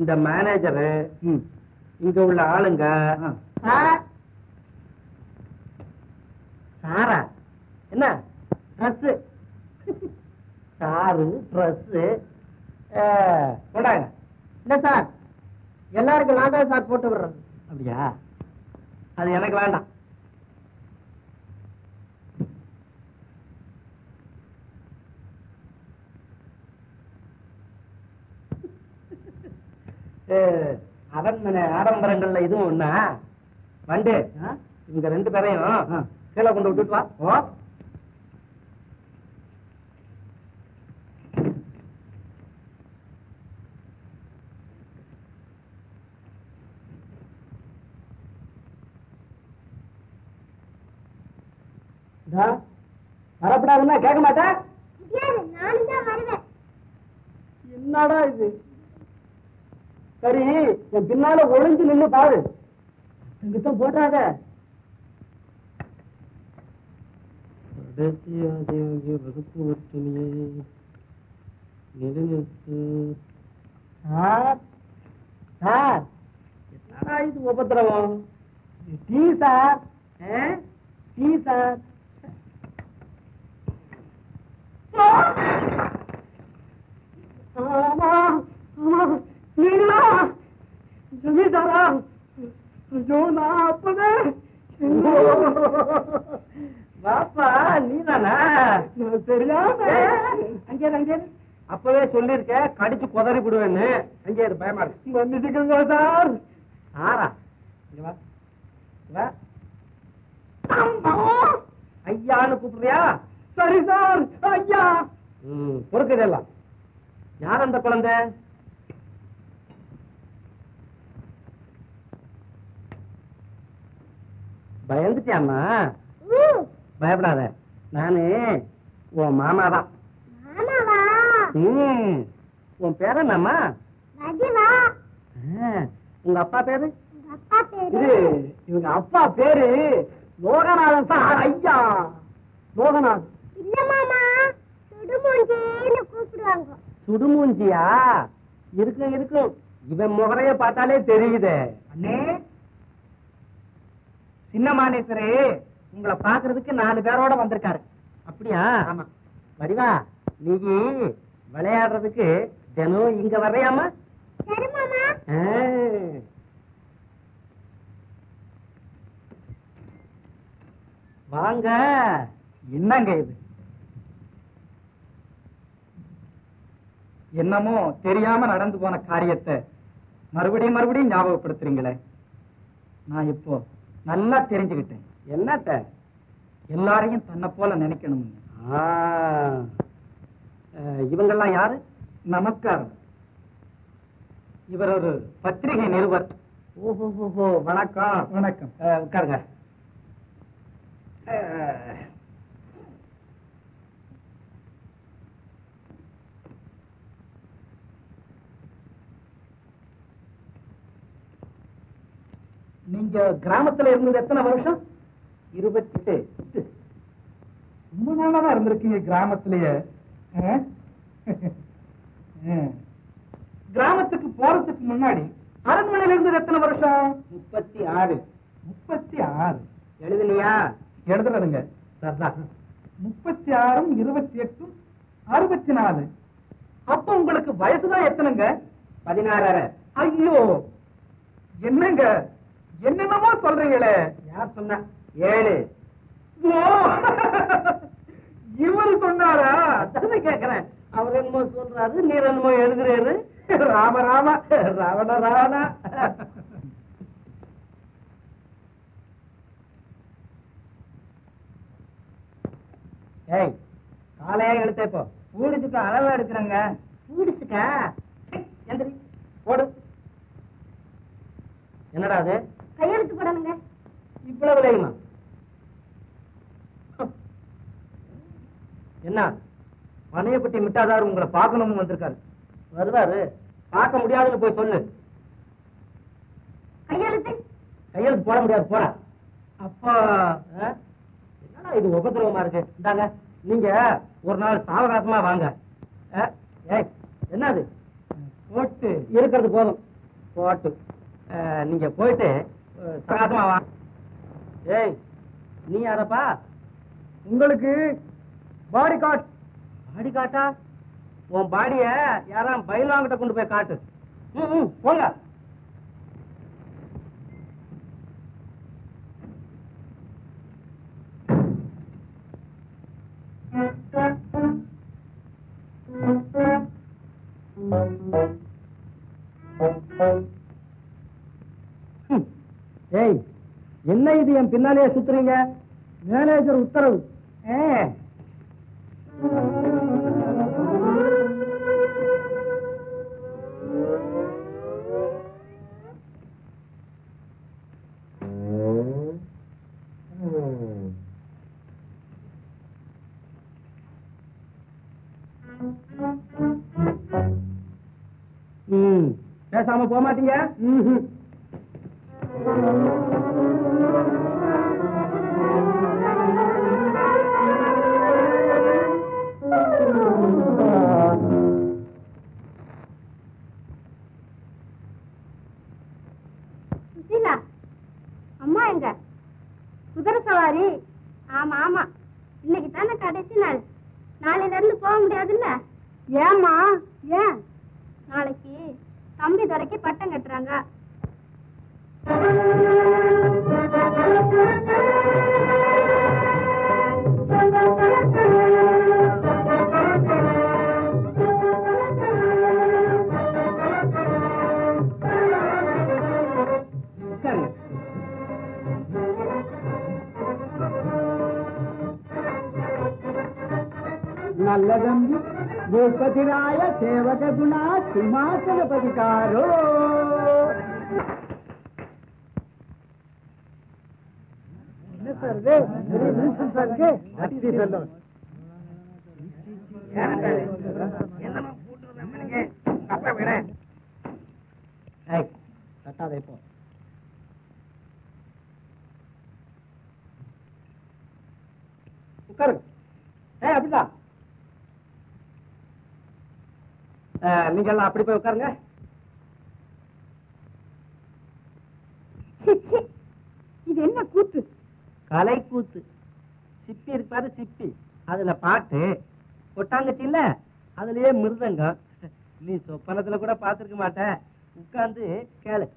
இந்த மேனேஜரு இங்க உள்ள ஆளுங்க சாரா என்ன ட்ரெஸ் சாரு ட்ரெஸ் போடாங்க. இல்ல சார், எல்லாருக்கும் நான் தான் சார் போட்டு விடுறேன். அப்படியா? அது எனக்கு வேண்டாம். அரண்மனை ஆடம்பரங்கள்ல இதுவும் ஒண்ணா? வந்து இவங்க 2 பேரையும் கீழே கொண்டு விட்டுட்டு வா. ஓ வரப்படாதுன்னா கேட்க மாட்டேன். நானும் தான் வருவேன். என்னடா இது? சரி, என் பின்னால ஒளிஞ்சு நின்னு பாரு. இங்கிட்ட போட்டாத. இது உபத்திரவம். Tea sir, tea sir. நீங்களா ஜமீன்தாரா? ஐயோ, நான் அப்பவே வாப்பா. நீதானா? தெரியாம அங்கே அப்பவே சொல்லிருக்க, கடிச்சு குதறி விடுவேன்னு. அங்கே பயமா இருக்கு. மன்னிச்சுக்கோங்க சார். ஆரா இங்க வா. ஐயான்னு கூப்பிடுறியா? சரி சார், ஐயா. பொறுக்குதெல்லாம். யார் அந்த குழந்தை? பயந்துட்டியாம்மா? பயப்படாத, நானு உன் மாமாதான். உன் பேர் என்னம்மா? உங்க அப்பா பேரு? இவங்க அப்பா பேரு லோகநாதன் சார். ஐயா லோகநாதன். இல்ல மாமா, சுடுமூஞ்சின்னு கூப்பிடுவாங்க. சுடுமூஞ்சியா? இருக்கும் இருக்கும். இவன் முகரைய பார்த்தாலே தெரியுதே. அண்ணே, சின்ன மானேஸ்வரே உங்களை பாக்குறதுக்கு 4 பேரோட வந்திருக்காரு. அப்படியா? ஆமா. வடிவா, நீ விளையாடுறதுக்கு தினம் இங்க வர்றியாமா? சரி மாமா. வாங்க. என்னங்க இது? என்னமோ தெரியாம நடந்து போன காரியத்தை மறுபடியும் ஞாபகப்படுத்துறீங்களே. நான் இப்போ நல்லா தெரிஞ்சுக்கிட்டேன். என்னத்த? எல்லாரையும் தன்னை போல நினைக்கணும். இவங்கெல்லாம் யாரு? நமஸ்காரம். இவர் ஒரு பத்திரிகை நிருபர். ஓஹோ, வணக்கம். வணக்கம். உட்காருங்க. நீங்க கிராமத்துல இருந்தது எத்தனை வருஷம்? 28. ரொம்ப நாளாதான் இருந்திருக்கீங்க கிராமத்திலேயே. கிராமத்துக்கு போறதுக்கு முன்னாடி அரண்மனையில இருந்தது எத்தனை வருஷம்? 36. 36. எழுதுனியா? எழுதுறதுங்க. 36, 28, 64. அப்ப உங்களுக்கு வயசுதான் எத்தனைங்க? 16. ஐயோ, என்னங்க என்னென்னமோ சொல்றீங்களே. யார் சொன்னா? 7. ஓ, இவரு சொன்னாரா? அதானே கேக்குறேன். அவர் என்னமோ சொல்றாரு, நீர் என்னமோ எழுதுறாரு. ராம ராம ராவண ராவணா. ஏய், காலையா எழுத்தே போ. ஊடிச்சுட்டு அளவு எடுக்கிறேங்க. பூடிச்சுக்கா. எந்திரி, போடு. என்னடா அது? கையெழுத்து போடணுங்க. இவ்வளவு லைமா? என்ன பனையப்பட்டி மிட்டாதார் உங்களை பார்க்கணும்னு வந்திருக்காரு. வருவாரு. பார்க்க முடியாதுன்னு போய் சொல்லு. கையெழுத்து போட முடியாது. போட அப்பா என்னடா இது உபதிரவமா இருக்கு. இந்தாங்க நீங்க ஒரு நாள் சாவகாசமா வாங்க. ஏய் என்னது போட்டு இருக்கிறது போதும். போட்டு நீங்க போயிட்டு சாவகாசமா வாங்க. ஏய் நீ யாரப்பா? உங்களுக்கு பாடி காட். பாடி காட்டா? உன் பாடிய யாராம் பயிலாங்கிட்ட கொண்டு போய் காட்டு. போங்க. ஏய் என்ன இது என் பின்னாலேயே சுத்துறீங்க? மேனேஜர் உத்தரவு. பேசாம போக மாட்டீங்க? சுசீலா, அம்மா எங்க? குதிரை சவாரி? ஆமா ஆமா, இன்னைக்கு தானே கடைசி நாள். நாளையில இருந்து போக முடியாதுல்ல? ஏமா? ஏன்? நாளைக்கு தம்பி துறைக்கு பட்டம் கட்டுறாங்க. நல்ல தம்பி பூபதிராய சேவக குணா சிம்மாசனபதிகாரோ. என்ன சார் கட்டாத இப்போ. உட்காருங்க. அப்படிதான் நீங்க எல்லாம் அப்படி போய் உட்காருங்க. இது என்ன கூத்து? கலை கூத்து. சிப்பி இருப்பாரு சிப்பி, அதுல பாட்டு. கொட்டாங்கச்சி இல்ல, அதுலயே மிருதங்கம். நீ சொப்பனத்துல கூட பாத்துருக்க மாட்ட. உட்கார்ந்து கேளு.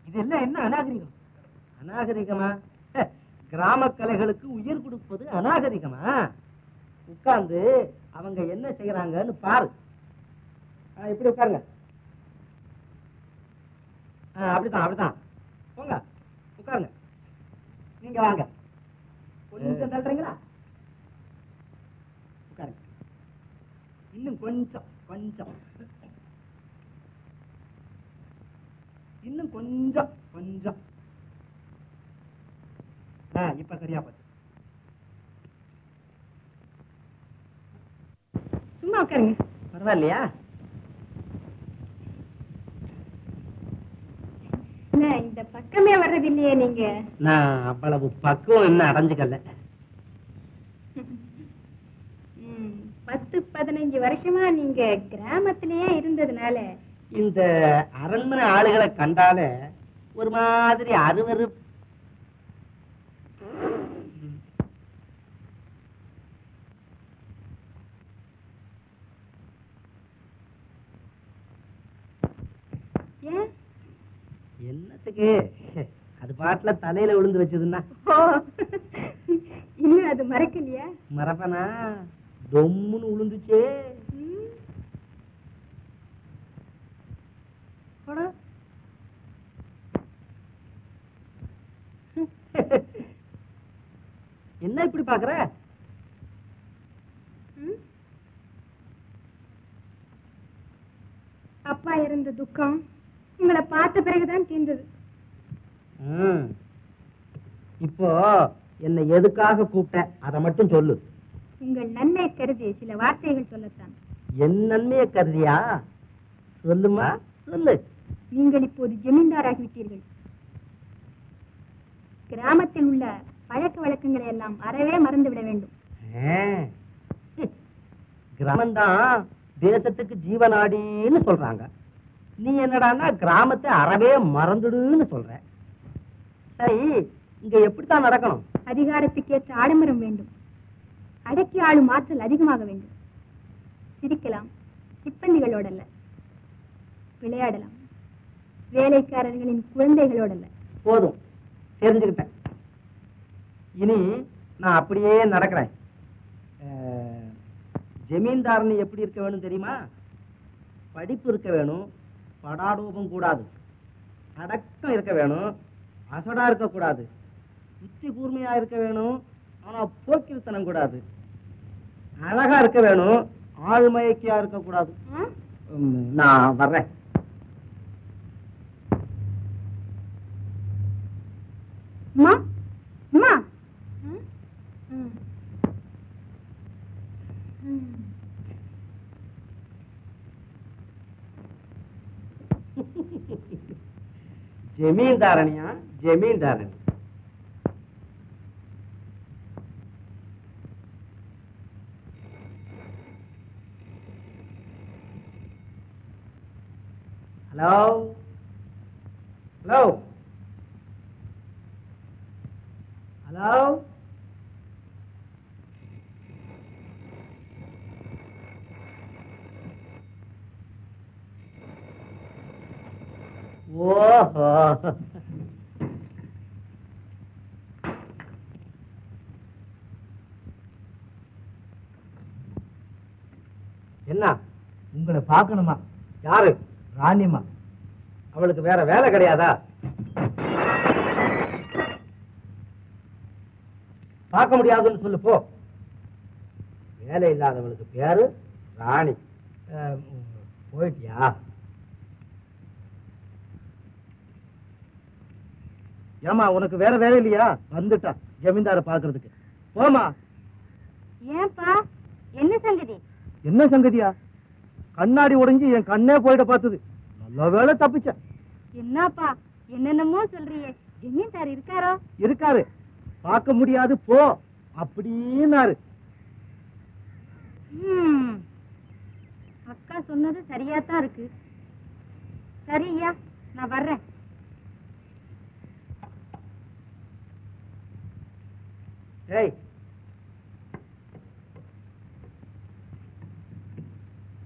இது எல்லாம் என்ன அநாகரிகம்? அநாகரிகமா? கிராம கலைகளுக்கு உயிர் கொடுப்பது அநாகரிகமா? உட்கார்ந்து அவங்க என்ன செய்யறாங்கன்னு பாரு. இப்படி உட்காருங்க. அப்படித்தான் அப்படித்தான். போங்க உட்காருங்க. நீங்க வாங்க. கொஞ்சம் தள்ளுறீங்களா? உட்காருங்க. இன்னும் கொஞ்சம் கொஞ்சம் இன்னும் கொஞ்சம் கொஞ்சம். இப்ப சரியா போச்சு. சும்மா உட்காருங்க. பரவாயில்லையா? இந்த பக்கமே வர்றதில்லையே நீங்க? நான் அவ்வளவு பக்குவம் என்ன அடைஞ்சுக்கல. 10-15 வருஷமா நீங்க கிராமத்திலேயே இருந்ததுனால இந்த அரண்மனை ஆளுகளை கண்டால ஒரு மாதிரி அருவரு. என்னத்துக்கு? அது பாட்டுல தலையில விழுந்து வச்சதுன்னா இன்னும் அது மறக்கலையா? மறப்பனா? தொம்முன்னு விழுந்துச்சே. என்ன இப்படி பாக்குற? அப்பா இருந்த துக்கம் உங்களை பார்த்த பிறகுதான் தீர்ந்தது. இப்போ என்னை எதுக்காக கூப்பிட்ட அதை மட்டும் சொல்லு. உங்கள் நன்மை கருதி சில வார்த்தைகள் சொல்லத்தான். என் நன்மையை கருதியா? சொல்லுமா, சொல்லு. நீங்கள் இப்போது ஜமீன்தாராகிவிட்டீர்கள். கிராமத்தில் உள்ள பழக்க வழக்கங்களை எல்லாம் அறவே மறந்து விட வேண்டும். கிராமம்தான் தேசத்துக்கு ஜீவநாடின்னு சொல்றாங்க. நீ என்னடான்னா கிராமத்தை அறவே மறந்துடுன்னு சொல்ற. சரி, இங்க எப்படித்தான் நடக்கணும்? அதிகாரத்துக்கேற்ற ஆடம்பரம் வேண்டும். அடக்கி ஆளும் ஆற்றல் அதிகமாக வேண்டும். சிரிக்கலாம், சிப்பந்திகளோடல்ல. விளையாடலாம், வேலைக்காரர்களின் குழந்தைகளோடல்ல. போதும், தெரிஞ்சுக்கிட்டேன். இனி நான் அப்படியே நடக்கிறேன். ஜமீன்தாரனி எப்படி இருக்க வேணும் தெரியுமா? படிப்பு இருக்க வேணும், படாடோபம் கூடாது. அடக்கம் இருக்க வேணும், அசடா இருக்க கூடாது. புத்தி கூர்மையா இருக்க வேணும், ஆனா போக்கிருத்தனம் கூடாது. அழகா இருக்க வேணும், ஆழ்மயக்கியா இருக்க கூடாது. நான் வர்றேன். அம்மா, அம்மா. ஜமீன்தாரணியா? ஜமீன்தாரணி. Hello hello hello. ஓஹோ, என்ன உங்களை பார்க்கணுமா? யாரு? ராணிமா. அவளுக்கு வேற வேலை கிடையாதா? பார்க்க முடியாதுன்னு சொல்லு போ. வேலை இல்லாதவளுக்கு பேரு ராணி. போயிட்டியா? ஏமா, உனக்கு வேற வேலை இல்லையா? வந்துட்டா ஜமீன்தார பாக்குறதுக்கு. போமா. ஏன்பா, என்ன சங்கதி? என்ன சங்கதியா? கண்ணாடி உடைஞ்சு என் கண்ணே போயிட பார்த்தது. நல்ல வேலை தப்பிச்ச. என்னப்பா என்னென்னமோ சொல்றியே? ஜமீன்தார் இருக்காரோ? இருக்காரு, பார்க்க முடியாது போ அப்படின்னாரு. அக்கா சொன்னது சரியாத்தான் இருக்கு. சரி ஐயா, நான் வர்றேன். ஏய்,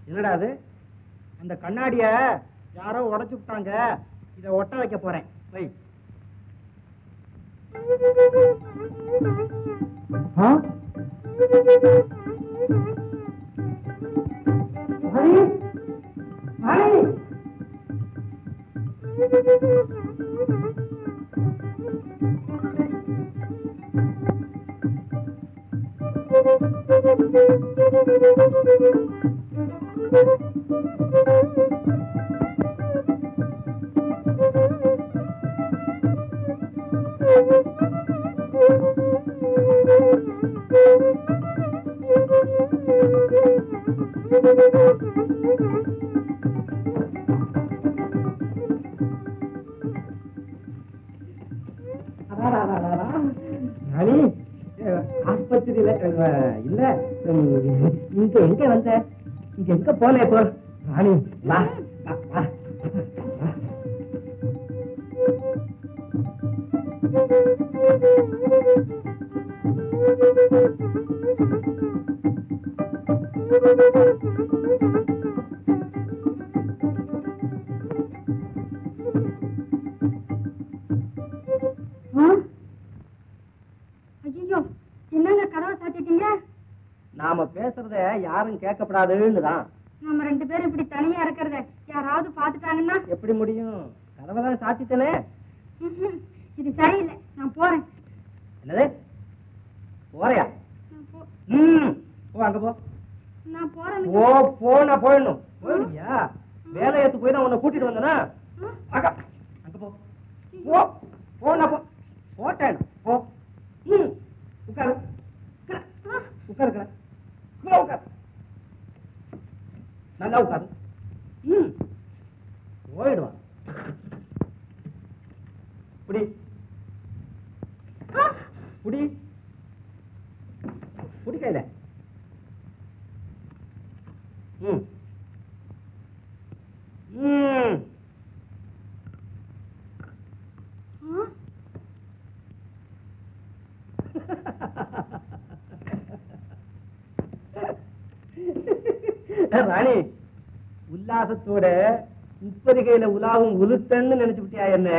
என்னடா அது? அந்த கண்ணாடிய யாரோ உடைச்சு விட்டாங்க. இத ஒட்ட வைக்க போறேன். வை. ஆஸ்பத்திரியில இல்ல, இங்க எங்க வந்த? இங்க எங்க போன? இப்போ ராணி வா வா வா. ஐயோ, என்னங்க கதவை சாத்திட்டீங்க? நாம பேசுறத யாரும் கேட்கப்படாதுன்னு தான். நம்ம ரெண்டு பேரும் இப்படி தனியா இருக்கிறத யாராவது பாத்துட்டாங்கன்னா எப்படி முடியும்? கதவைதான் சாத்திட்டனே. இது சரியில்லை, நான் போறேன். என்னது? போறியா? போ, அங்க போ. நான் போறேன். ஓ, போனா போயிடணும். போயிடுவியா? வேலை ஏத்து போய் தான் உன்னை கூட்டிட்டு வந்தனா? அங்க போ. போனா போ. போட்டேன். போ. உட்காரு உட்காரு உட்காரு, நல்லா உட்காரு. போயிடுவான். புடி புடி புடி கையில. ம் ம் ராணி, உல்லாசத்தோட 30 கையில உலாவும் உளுத்தன்னு நினைச்சு விட்டியா என்ன?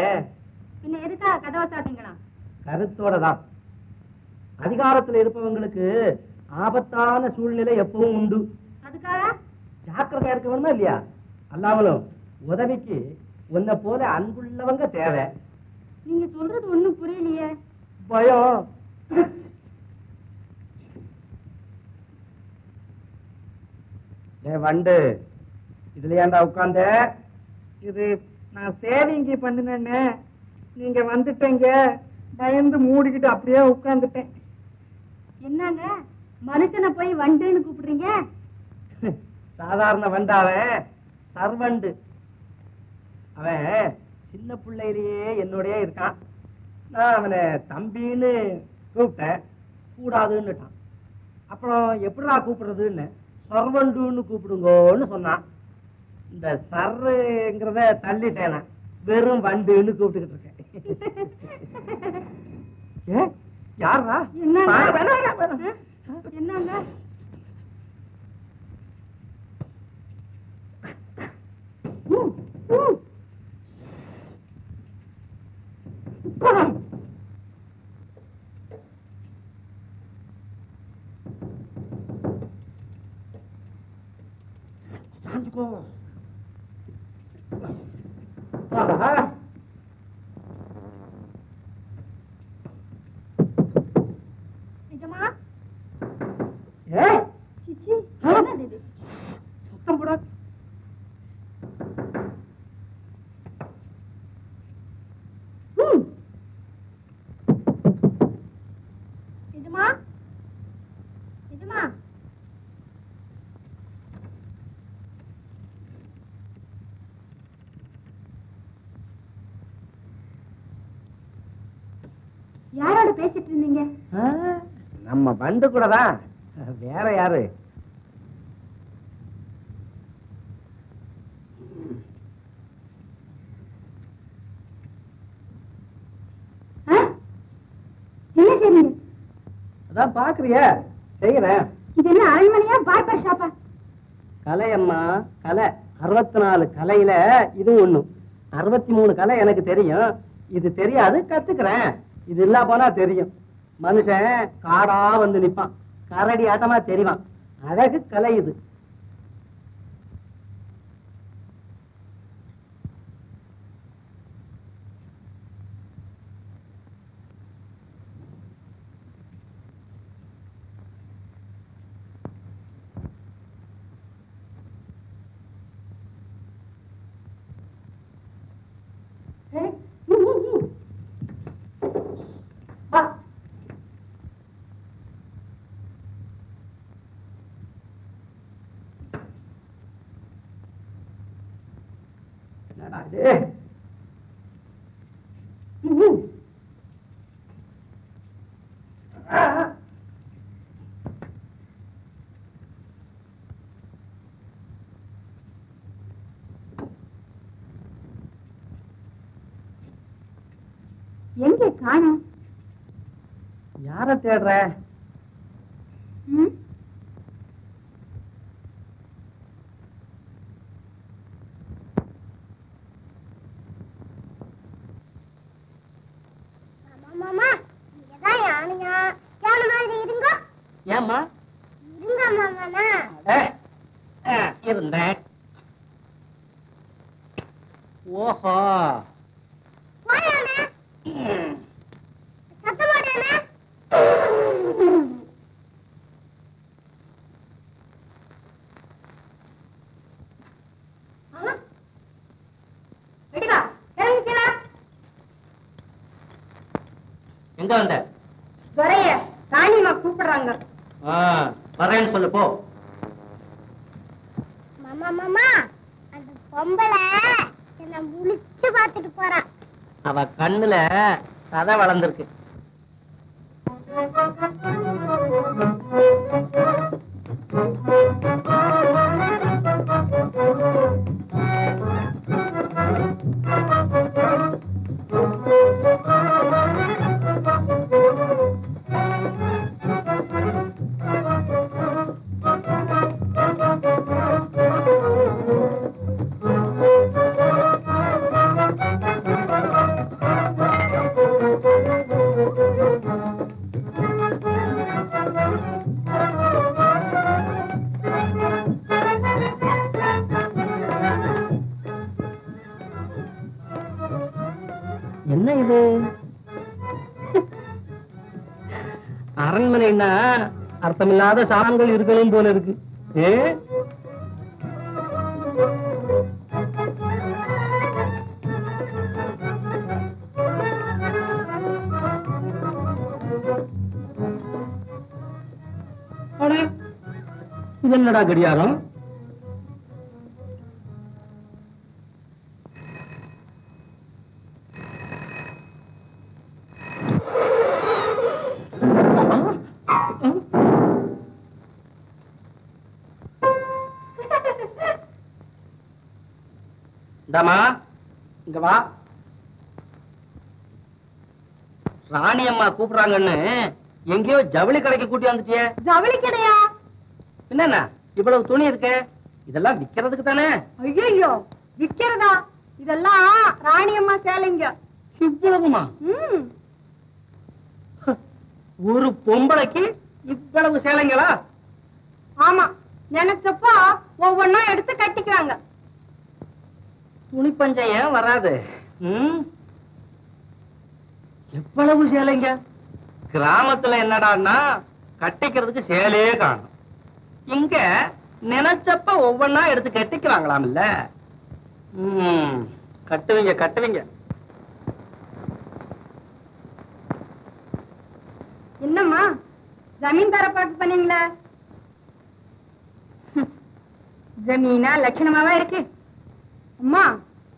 பின்ன எதுக்கா கதவை சாத்திங்களா? கருத்தோட தான். அதிகாரத்துல இருப்பவங்களுக்கு ஆபத்தான சூழ்நிலை எப்பவும் உண்டு. அதுக்காக ஜாக்கிரதையா இருக்க வேணுமா இல்லையா? அல்லாமலும் உதவிக்கு உன்னை போல அன்புள்ளவங்க தேவை. நீங்க சொல்றது ஒண்ணும் புரியலையே. பயம். வண்டு, இதுல ஏன்டா உட்கார்ந்த? இது நான் சேவிங்கி பண்ணினேன்னு நீங்க வந்துட்டீங்க, பயந்து மூடிக்கிட்டு அப்படியே உட்கார்ந்துட்டேன். என்னங்க மனுஷனை போய் வண்டுன்னு கூப்பிடுறீங்க? சாதாரண வண்டாவன் சர்வண்டு. அவன் சின்ன பிள்ளையிலேயே என்னோடய இருக்கான். நான் அவனை தம்பின்னு கூப்பிட்டேன், கூடாதுன்னுட்டான். அப்புறம் எப்படிடா கூப்பிடுறதுன்னு சர்வண்டுன்னு கூப்பிடுங்கன்னு சொன்னான். இந்த சர்ங்கிறத தள்ளிட்டேன், வெறும் வண்டுன்னு கூப்பிட்டுக்கிட்டு இருக்கேன். யாரா? என்னங்க நிஜமா? சிச்சி, என்னது இது? சுத்தம் போடாது. நிஜமா? நிஜமா? யாரோட பேசிட்டு இருந்தீங்க? நம்ம வண்டு கூட தான், வேற யாரு? என்ன செய்றீங்க? அதான் பாக்குறிய செய்யறேன். இது என்ன அரண்மனையா பார்பர் ஷாப்பா? கலையம்மா கலை. 64 கலையில இது ஒண்ணு. 63 கலை எனக்கு தெரியும். இது தெரியாது, கத்துக்கிறேன். இது இல்லா போனா தெரியும். மனுஷன் காடா வந்து நிப்பான், கரடி ஆட்டமா தெரிவான். அழகு கலை இது. என்னடா இது? எங்கே காணோம்? யார தேடுற? மாமா, இங்கதான் யானையா? யானை மாதிரி இருங்க. ஏம்மா? இருங்க மாமா. இருந்தேன். ஓஹோ, போயானே சத்தமாடானே. எங்க வந்த? துரைய ராணிமா கூப்பிடுறாங்க. வரேன்னு சொல்லு போ. மாமா மாமா அந்த பொம்பளை என்ன முழிச்சு பார்த்துட்டு போறான். அவ கண்ணுல சதை வளர்ந்துருக்கு. என்ன இது? அரண்மனைன்னா அர்த்தமில்லாத சாமான்கள் இருக்கணும் போல இருக்கு. இது என்னடா கடியாரம்? இந்தாமா, இங்க வா. ராணி அம்மா கூப்பிடுறாங்கன்னு எங்கேயோ ஜவுளி கடைக்கு கூட்டி வந்துட்டியே. ஜவுளி கடையா? என்னன்னா இவ்வளவு துணி இருக்கு? இதெல்லாம் விக்கிறதுக்கு தானே? ஐயோ, விக்கிறதா? இதெல்லாம் ராணியம்மா சேலைங்க. இவ்வளவுமா? ஒரு பொம்பளைக்கு இவ்வளவு சேலைங்களா? ஆமா, நினைச்சப்போ ஒவ்வொன்னா எடுத்து கட்டிக்கிறாங்க. துணி பஞ்சம் ஏன் வராது? எவ்வளவு சேலைங்க? கிராமத்துல என்னடான்னா கட்டிக்கிறதுக்கு சேலையே காணும். இங்க நினைச்சப்ப ஒவ்வொன்னா எடுத்து கட்டிக்கிறாங்களாம். இல்ல கட்டுவீங்க கட்டுவீங்க. என்னம்மா ஜமீன்தார பாட்டு பண்ணீங்களா? ஜமீனா லட்சணமாவா இருக்கு. அம்மா,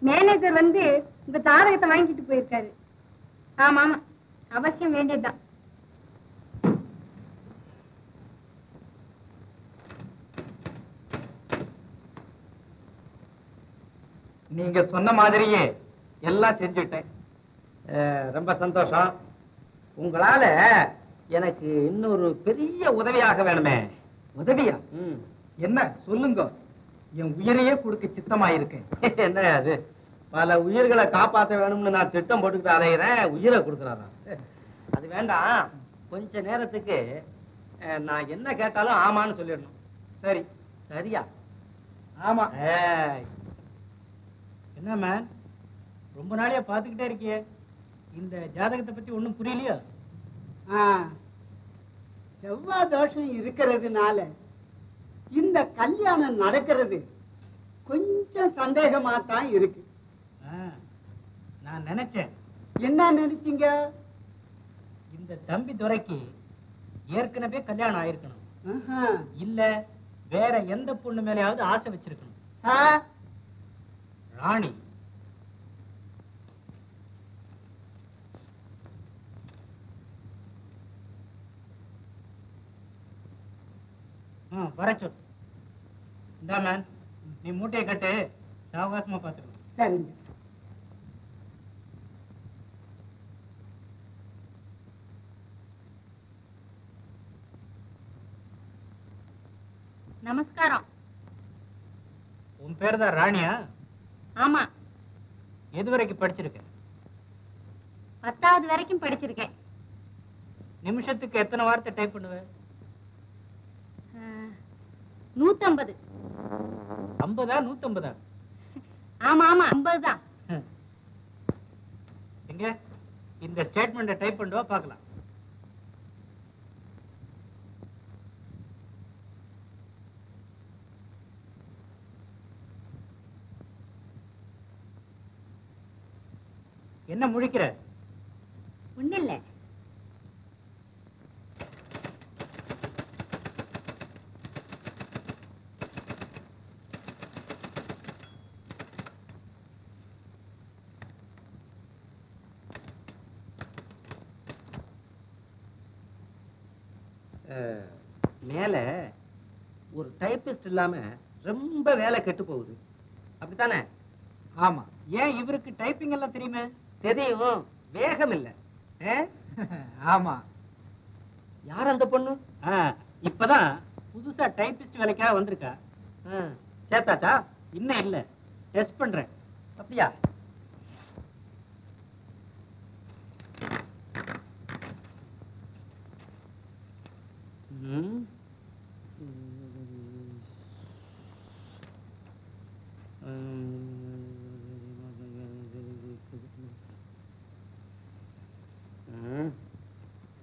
மேனேஜர் வந்து உங்க ஜாதகத்தை வாங்கிட்டு போயிருக்காரு. ஆமா ஆமா, அவசியம் வேண்டியதுதான். நீங்க சொன்ன மாதிரியே எல்லாம் செஞ்சுட்டேன். ரொம்ப சந்தோஷம். உங்களால எனக்கு இன்னொரு பெரிய உதவியாக வேணுமே. உதவியா? என்ன சொல்லுங்க. என் உயிரையே கொடுக்க சித்தமாயிருக்கேன். என்ன அது? பல உயிர்களை காப்பாற்ற வேணும்னு நான் திட்டம் போட்டுக்கிட்டு அலைகிறேன். உயிரை கொடுக்குறாரா? அது வேண்டாம். கொஞ்ச நேரத்துக்கு நான் என்ன கேட்டாலும் ஆமான்னு சொல்லிடணும். சரி சரியா? ஆமா. என்ன மேன், ரொம்ப நாளையா பாத்துக்கிட்டே இருக்கியே. இந்த ஜாதகத்தை பத்தி ஒண்ணும் புரியலையா? செவ்வாய் தோஷம் இருக்கிறதுனால இந்த கல்யாணம் நடக்கிறது கொஞ்சம் சந்தேகமா தான் இருக்கு. நான் நினைச்சேன். என்ன நினைச்சீங்க? இந்த தம்பி துரைக்கு ஏற்கனவே கல்யாணம் ஆயிருக்கணும். இல்ல வேற எந்த பொண்ணு மேலேயாவது ஆசை வச்சிருக்கணும். ராணி வர சொல். இந்தா மேன், நீ மூட்டையை கட்டு. சாவகாசமா பாத்துக்கணும். சரிங்க. நமஸ்காரம். உன் பேர் தான் ராணியா? ஆமா, எது வரைக்கும் படிச்சிருக்க? 10வது வரைக்கும் படிச்சிருக்கேன். நிமிஷத்துக்கு எத்தனை வார்த்தை டைப் பண்ணுவ? 150. 50? 150? ஆமா ஆமா, 50 தான். எங்க இந்த ஸ்டேட்மெண்ட்டை டைப் பண்ணுவா பார்க்கலாம். என்ன முழிக்கிற? ஒண்ணு இல்ல. மேல ஒரு டைப்பிஸ்ட் இல்லாம ரொம்ப வேலை கெட்டு போகுது, அப்படித்தானே? ஆமா. ஏன் இவருக்கு டைப்பிங் எல்லாம் தெரியுமே? தெரியும், வேகம் இல்ல. ஆமா. யார் அந்த பொண்ணு? இப்பதான் புதுசா டைப்பிஸ்ட் வேலைக்காக வந்திருக்கா. சேர்த்தாச்சா? இன்னும் இல்ல, டெஸ்ட் பண்றேன். அப்படியா?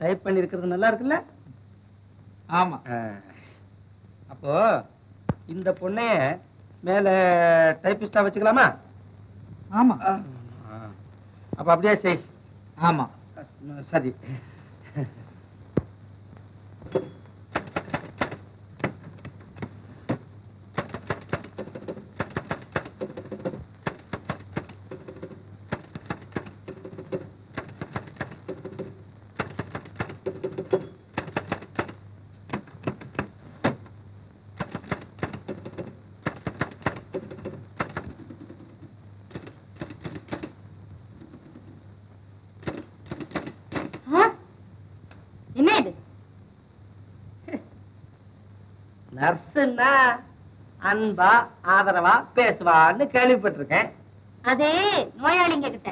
டைப் பண்ணி இருக்கிறது நல்லா இருக்குல்ல? ஆமா. அப்போ இந்த பொண்ணைய மேல டைப்பிஸ்டா வச்சுக்கலாமா? ஆமா. அப்ப அப்படியே செய். ஆமா. சரி. என்ன இது? நர்ஸுன்னா அன்பா ஆதரவா பேசுவான்னு கேள்விப்பட்டிருக்கேன். அது நோயாளிங்க கிட்ட.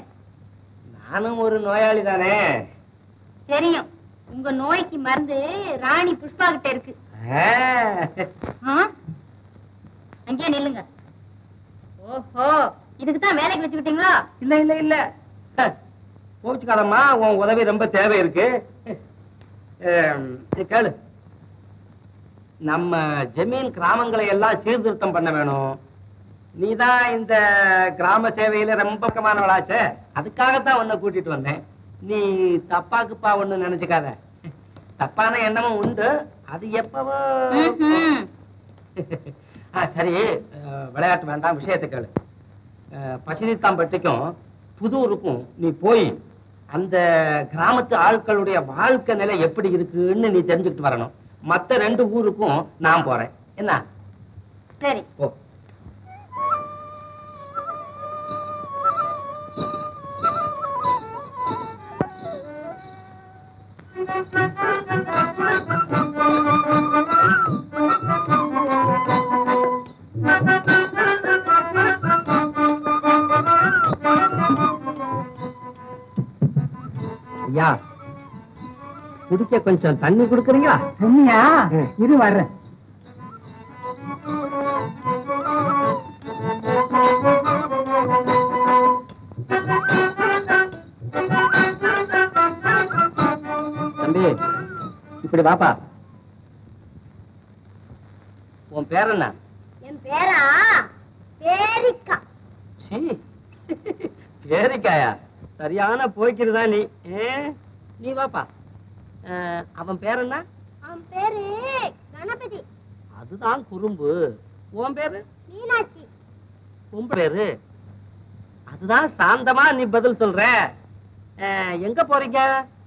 நானும் ஒரு நோயாளி தானே. தெரியும், உங்க நோய்க்கு மருந்து ராணி புஷ்பா கிட்ட இருக்கு. அங்கேயே நில்லுங்க. ஓஹோ, இதுக்குதான் வேலைக்கு வச்சுக்கிட்டீங்களா? இல்ல இல்ல இல்ல, கோச்சுக்காதம்மா, உன் உதவி ரொம்ப தேவை இருக்கு. கேளு, நம்ம ஜமீன் கிராமங்களை எல்லாம் சீர்திருத்தம் பண்ண வேணும். நீதான் இந்த கிராம சேவையில ரொம்ப பக்கமானவளாச்சே, அதுக்காகத்தான் உன்னை கூட்டிட்டு வந்தேன். நீ தப்பாக்குப்பா ஒண்ணு நினைச்சுக்காத. தப்பான எண்ணமும் உண்டு, அது எப்பவோ. சரி, விளையாட்டு வேண்டாம், விஷயத்தை கேளு. பசினித்தாம்பட்டிக்கும் புதூருக்கும் நீ போய் அந்த கிராமத்து ஆட்களுடைய வாழ்க்கை நிலை எப்படி இருக்குன்னு நீ தெரிஞ்சுக்கிட்டு வரணும். மத்த 2 ஊருக்கும் நான் போறேன். என்ன? சரி. ஓ. ஐயா, குடிக்க கொஞ்சம் தண்ணி கொடுக்குறீங்களா? தண்ணியா? இரு வர்றேன். தம்பி, இப்படி வாப்பா. உன் பேர் என்ன? என் பேரா பேரிக்கா. பேரிக்காயா? சரியான போய்க்கிறதா நீ. நீ வாப்பா. அவன் பேர் என்ன? அவன் பேரு கணபதி. அதுதான் குறும்பு. உன் பேரு? மீனாட்சி. உன் பேரு? அதுதான் சாந்தமா நீ பதில் சொல்ற. எங்க போறீங்க?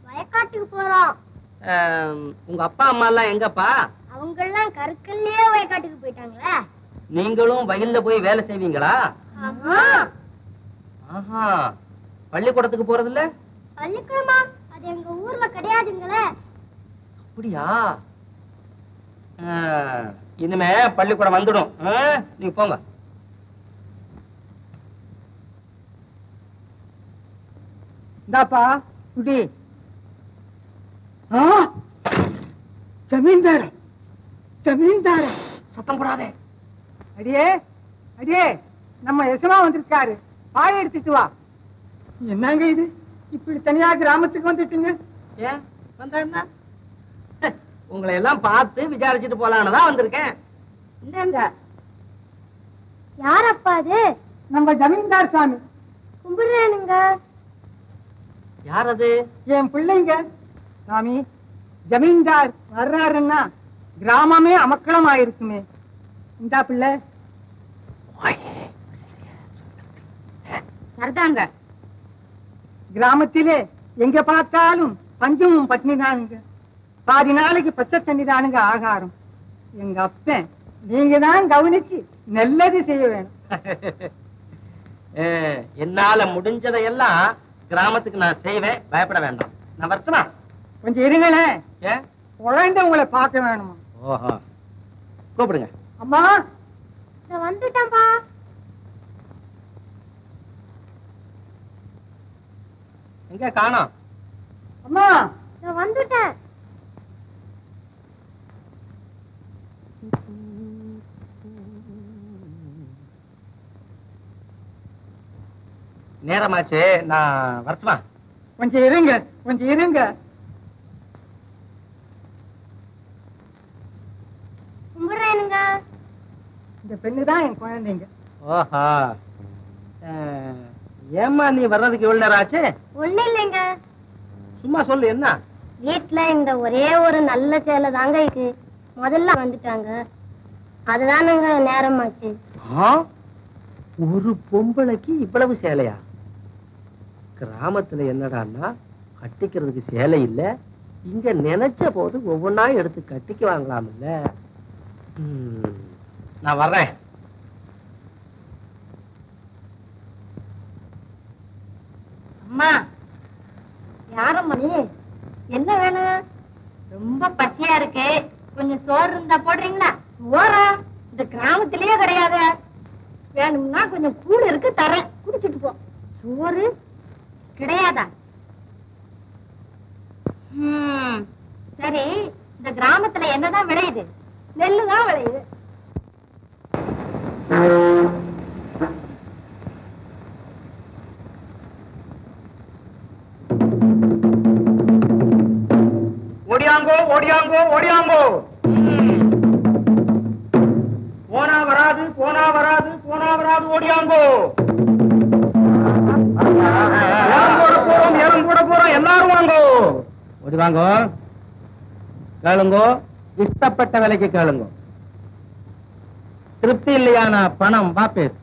வயக்காட்டுக்கு போறோம். உங்க அப்பா அம்மா எல்லாம் எங்கப்பா? அவங்க எல்லாம் கருக்கல்லையே வயக்காட்டுக்கு போயிட்டாங்களே. நீங்களும் வயல்ல போய் வேலை செய்வீங்களா? ஆமா. ஆஹா, பள்ளிக்கூடத்துக்கு போறதில்ல? பள்ளிக்கூடமா? அது எங்க ஊர்ல கிடையாதுங்களே. அப்படியா? இனிமே பள்ளிக்கூடம் வந்துடும். நீங்க போங்க. இந்தாப்பா குடி. ஜமீன்தார், ஜமீன்தார். சத்தம் போடாதே. அடியே அடியே, நம்ம எசமா வந்திருக்காரு, பாய எடுத்துட்டு வா. என்னங்க இது, இப்படி தனியா கிராமத்துக்கு வந்துட்டீங்க? ஏன் வந்தா என்ன? உங்களை எல்லாம் பார்த்து விசாரிச்சுட்டு போலான்னு தான் வந்திருக்கேன். இந்தாங்க. யாரப்பா அது? நம்ம ஜமீன்தார் சாமி. கும்பிடுறேனுங்க. யார் அது? என் பிள்ளைங்க சாமி. ஜமீன்தார் வர்றாருன்னா கிராமமே அமக்களம் ஆயிருக்குமே. இந்தா பிள்ளை. சரிதாங்க. கிராமத்திலே எங்க பார்த்தாலும் பஞ்சமும் பட்னிதானுங்க. பாதி நாளைக்கு பச்சை தண்ணி தானுங்க ஆகாரம். எங்க அப்பன் நீங்க தான் கவனிச்சு நல்லது செய்ய வேணும். என்னால முடிஞ்சதையெல்லாம் கிராமத்துக்கு நான் செய்வேன், பயப்பட வேண்டாம். நான் வரட்டுமா? கொஞ்சம் இருங்களேன், குழந்தை உங்களை பார்க்க வேணுமா? ஓஹோ, கூப்பிடுங்க. அம்மா வந்துட்டேன்பா. எங்க காணோம்? அம்மா வந்துட்டேன். நேரமாச்சு, நான் வரட்டுமா? கொஞ்சம் இருங்க, கொஞ்சம் இருங்க. கும்பிடுறேனுங்க. இந்த பெண்ணுதான் என் குழந்தைங்க. ஓஹோ, ஏம்மா நீ வர்றதுக்கு எவ்வளவு நேரம் ஆச்சு? ஒண்ணு இல்லைங்க, சும்மா சொல்லு, என்ன? வீட்டுல இந்த ஒரே ஒரு நல்ல சேலை தாங்க இருக்கு. முதல்ல வந்துட்டாங்க, அதுதானுங்க நேரமாச்சு. ஒரு பொம்பளைக்கு இவ்வளவு சேலையா? கிராமத்துல என்னடான்னா கட்டிக்கிறதுக்கு சேலை இல்ல, இங்க நினைச்ச போது ஒவ்வொன்னா எடுத்து கட்டிக்கு வாங்கலாம்ல. நான் வர்றேன். அம்மா, யாரம்மா நீ? என்ன வேணும்? ரொம்ப பசியா இருக்கு, கொஞ்சம் சோறு இருந்தா போடுறீங்களா? சோறா? இந்த கிராமத்திலேயே கிடையாது. வேணும்னா கொஞ்சம் கூழ் இருக்கு, தரேன், குடிச்சிட்டு போ. சோறு கிடையாதா? சரி, இந்த கிராமத்துல என்னதான் விளையுது? நெல்லுதான் விளையுது. ஓடியாங்கோ ஓடியாங்கோ ஓடியாங்கோ. போனா வராது, போனா வராது, போனா வராது, ஓடியாங்கோ. ஏலம் போட போறோம், எல்லாரும் வாங்கோ. ஓடி வாங்கோ, கேளுங்கோ, இஷ்டப்பட்ட விலைக்கு கேளுங்கோ. திருப்தி இல்லையான பணம் வாபேஸ்.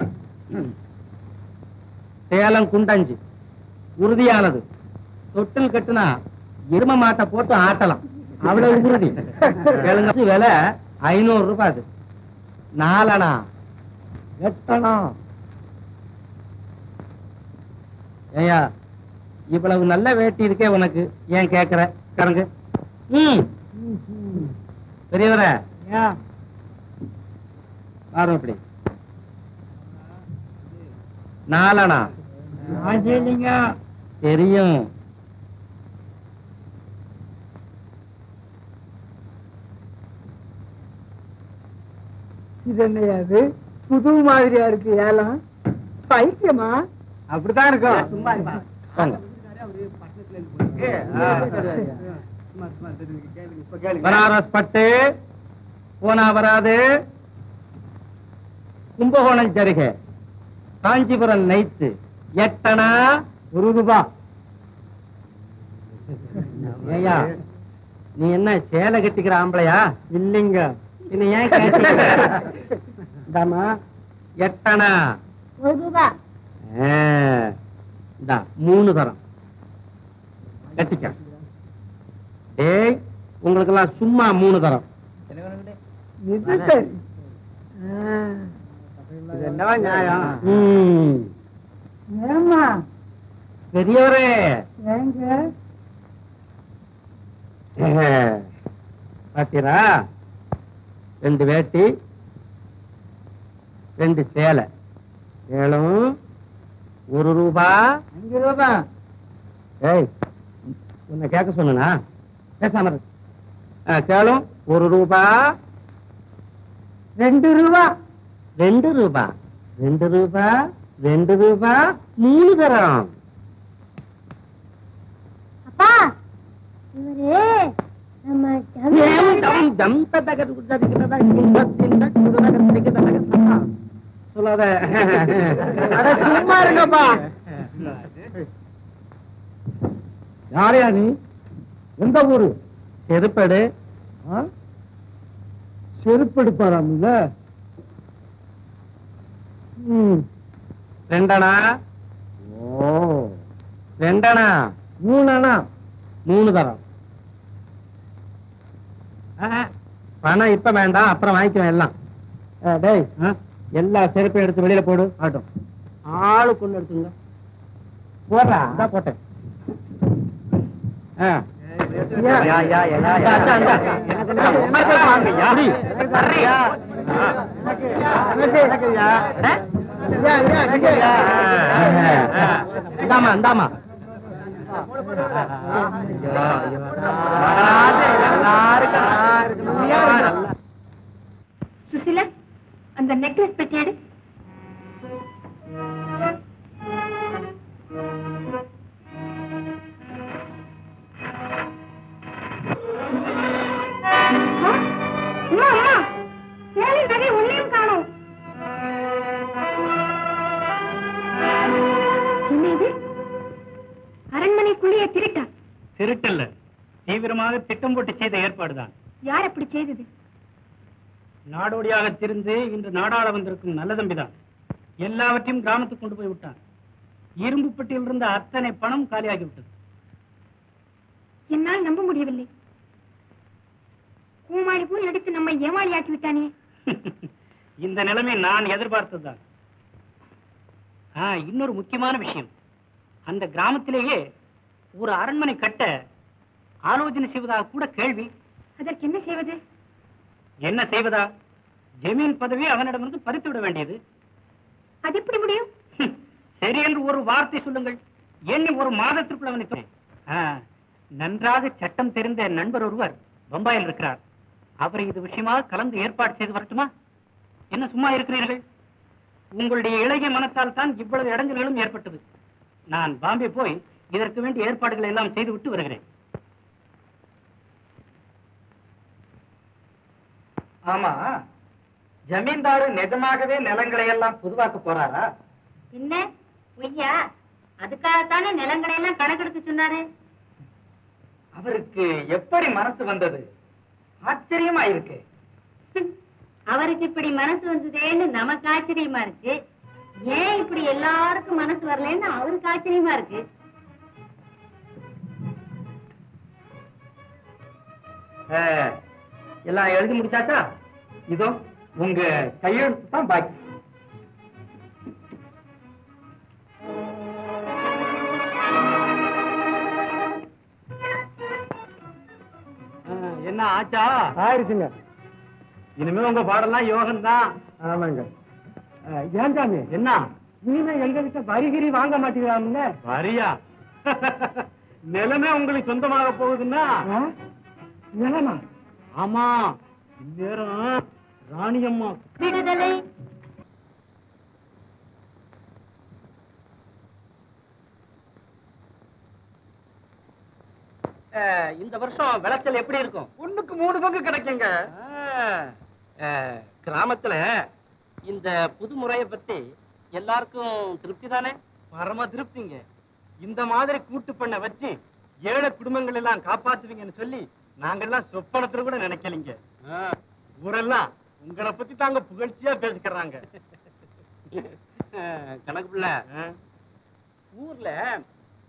சேலம் குண்டஞ்சு உறுதியானது. தொட்டில் கட்டுனா எரும மாட்டை போட்டு ஆட்டலாம், அவ்வளவு உறுதி. கேளுங்க, விலை 500 ரூபாய். அது 4 அணா வெட்டணும். ஏயா, இவ்வளவு நல்ல வேட்டி இருக்கே உனக்கு, ஏன் கேக்குற? கரங்கு. பெரியவர பாரு, அப்படி 4 அணா தெரியும். இது என்னையாது புது மாதிரியா இருக்கு? ஏலம் பைத்தியமா? அப்படித்தான் இருக்கும். சும்மா வாங்க. பனாரஸ் பட்டு போனா வராது, கும்பகோணம் ஜரிகை, காஞ்சிபுரம் நைத்து 8 அணா 1 ரூபா. ஏயா, நீ என்ன சேலை கட்டிக்கிற ஆம்பளையா? இல்லைங்க. இன்னும் ஏன் கேட்டீங்க? 8 அணா 1 ரூபா. 3 தரம் கட்டிக்க. டேய், உங்களுக்கு எல்லாம் சும்மா 3 தரம். இது சரி. என்னவா நியாயம்? ஏமா பெரியவரே, ஏங்க பாத்தீரா? 2 வேட்டி, 2 சேலை, ஏழும் 1 ரூபா. 5 ரூபா. ஏய், உன்னை கேட்க சொன்னா பேசாம இரு. கேளும் 1 ரூபா. 2 ரூபா. 2 ரூபா, 2 ரூபா, 2 ரூபா, 3 தரம். அப்பா, இவரு நம்ம சொல்லாத. சும்மா இருங்கப்பா. யாரையா நீ? எந்த ஊரு? செருப்படு. செருப்படுப்பாராம் இல்ல? 2 அணா. ஓ, 2 அணா. 3 அணா. 3 தரம். பணம் இப்ப வேண்டாம், அப்புறம் வாங்கிக்குவேன் எல்லாம். டேய், எல்லா செருப்பையும் எடுத்து வெளியில போடு. ஆட்டும் ஆளுக்கு ஒண்ணு எடுத்துங்க. போடுறா, போட்டேன். இந்தாமா சுசிலா, அந்த நெக்லஸ் பத்தி எடு. அரண்மனைக்குள்ளேயே திருட்டா? திருட்டல்ல, தீவிரமாக திட்டம் போட்டு செய்த ஏற்பாடுதான். யார் அப்படி செய்தது? நாடோடியாக திருந்து இன்று நாடாள வந்திருக்கும் நல்ல தம்பிதான். எல்லாவற்றையும் கிராமத்துக்கு கொண்டு போய் விட்டான். இரும்பு பெட்டியில் இருந்த அத்தனை பணம் காலியாகிவிட்டது. என்னால் நம்ப முடியவில்லை. கூமாளி போல் நடித்து நம்மை ஏமாளியாக்கி விட்டானே. இந்த நிலைமை நான் எதிர்பார்த்ததுதான். இன்னொரு முக்கியமான விஷயம், அந்த கிராமத்திலேயே ஒரு அரண்மனை கட்ட ஆலோசனை செய்வதாக கூட கேள்வி. அதற்கு என்ன செய்வது? என்ன செய்வதா? ஜமீன் பதவி அவனிடமிருந்து பறித்து விட வேண்டியது. அது எப்படி முடியும்? சரி என்று ஒரு வார்த்தை சொல்லுங்கள், எண்ணி ஒரு மாதத்திற்குள் அவனை நன்றாக சட்டம் தெரிந்த நண்பர் ஒருவர் பம்பாயில் இருக்கிறார். அவரை இது விஷயமாக கலந்து ஏற்பாடு செய்து வரட்டுமா? என்ன சும்மா இருக்கிறீர்கள்? உங்களுடைய இளைய மனத்தால் தான் இவ்வளவு இடைஞ்சல்களும் ஏற்பட்டது. நான் பாம்பே போய் இதற்கு வேண்டிய ஏற்பாடுகளை எல்லாம் செய்து விட்டு வருகிறேன். ஆமா, ஜமீன்தாரு நிஜமாகவே நிலங்களை எல்லாம் புதுவாக்க போறாரா? என்ன பொய்யா? அதுக்காகத்தானே நிலங்களை எல்லாம் கணக்கெடுத்து சொன்னாரு. அவருக்கு எப்படி மனசு வந்தது? ஆச்சரியமா இருக்கு. அவருக்கு இப்படி மனசு வந்ததேன்னு நமக்கு ஆச்சரியமா இருக்கு. ஏன் இப்படி எல்லாருக்கும் மனசு வரலன்னு அவருக்கு ஆச்சரியமா இருக்கு. எல்லாம் எழுதி முடிச்சாச்சா? இதோ உங்க கையெழுத்து தான் பாக்கி. என்ன ஆச்சா? ஆயிருச்சுங்க. இனிமே உங்க பாடலாம் யோகம் தான். ஆமாங்க. ஏன் சாமி, என்ன இனிமே எங்க கிட்ட வரிகிரி வாங்க மாட்டேங்கிறாங்க? வரியா? நிலமே உங்களுக்கு சொந்தமாக போகுதுன்னா? நிலமா? ஆமா, இந்நேரம் ராணியம்மா விடுதலை. இந்த வருஷம் விளைச்சல் எப்படி இருக்கும்? 1க்கு 3 பங்கு கிடைக்குங்க. கிராமத்துல இந்த புது முறையை பத்தி எல்லாருக்கும் திருப்தி தானே? பரம திருப்திங்க. இந்த மாதிரி கூட்டு பண்ண வச்சு ஏழை குடும்பங்கள் எல்லாம் காப்பாத்துவீங்கன்னு சொல்லி நாங்கெல்லாம் சொப்பனத்துல கூட நினைக்கலீங்க. ஊரெல்லாம் உங்களை பத்தி தாங்க புகழ்ச்சியா பேசிக்கிறாங்க. கணக்கு பிள்ளை, ஊர்ல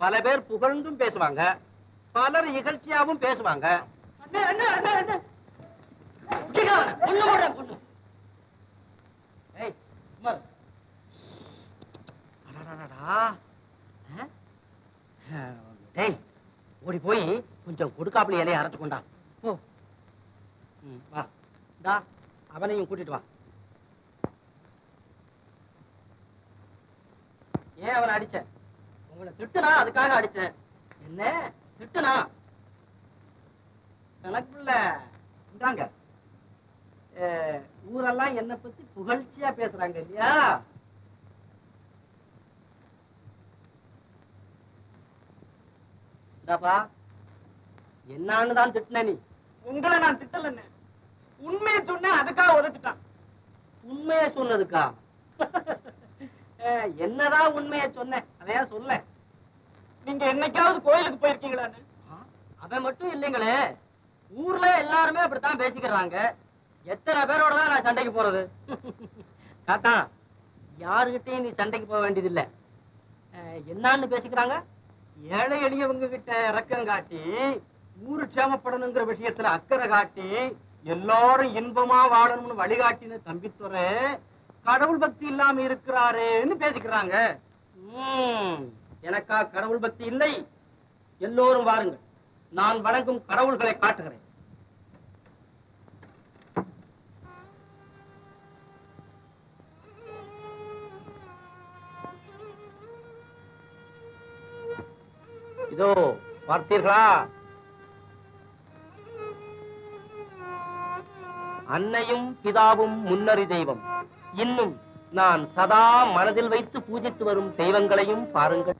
பல பேர் புகழ்ந்தும் பேசுவாங்க, பலர் இகழ்ச்சியாவும் பேசுவாங்க. ஓடி போய் கொஞ்சம் கொடுக்காப்புல இலையை அரைச்சு கொண்டா. வா, அவனையும் கூட்டிட்டு வா. ஏன் அவனை அடிச்ச? உங்களை திட்டுனா அதுக்காக அடிச்சேன். என்ன திட்டுனா? கணக்குள்ள இந்தாங்க, ஊரெல்லாம் என்ன பத்தி புகழ்ச்சியா பேசுறாங்க இல்லையா? என்னான்னு தான் திட்டின நீ? உங்களை நான் திட்டலன்னு உண்மையை சொன்னேன், அதுக்காக உதச்சிட்டான். உண்மையை சொன்னதுக்கா? என்னதான் உண்மையை சொன்ன, அதையா சொல்ல. நீங்க என்னைக்காவது கோயிலுக்கு போயிருக்கீங்களான்னு? அவன் மட்டும் இல்லைங்களே, ஊர்ல எல்லாருமே அப்படித்தான் பேசிக்கிறாங்க. எத்தனை பேரோட தான் நான் சண்டைக்கு போறது? காத்தா, யாருகிட்டையும் நீ சண்டைக்கு போக வேண்டியதில்லை. என்னன்னு பேசிக்கிறாங்க? ஏழை எளியவங்க கிட்ட இறக்கம் காட்டி ஊரு க்ஷேமப்படணுங்கிற விஷயத்துல அக்கறை காட்டி எல்லாரும் இன்பமா வாழணும்னு வழிகாட்டின தம்பித்துறை கடவுள் பக்தி இல்லாம இருக்கிறாருன்னு பேசிக்கிறாங்க. எனக்கா கடவுள் பக்தி இல்லை? எல்லோரும் வாருங்கள், நான் வணங்கும் கடவுள்களை காட்டுகிறேன். இதோ பார்த்தீர்களா, அன்னையும் பிதாவும் முன்னறி தெய்வம். இன்னும் நான் சதா மனதில் வைத்து பூஜித்து வரும் தெய்வங்களையும் பாருங்கள்.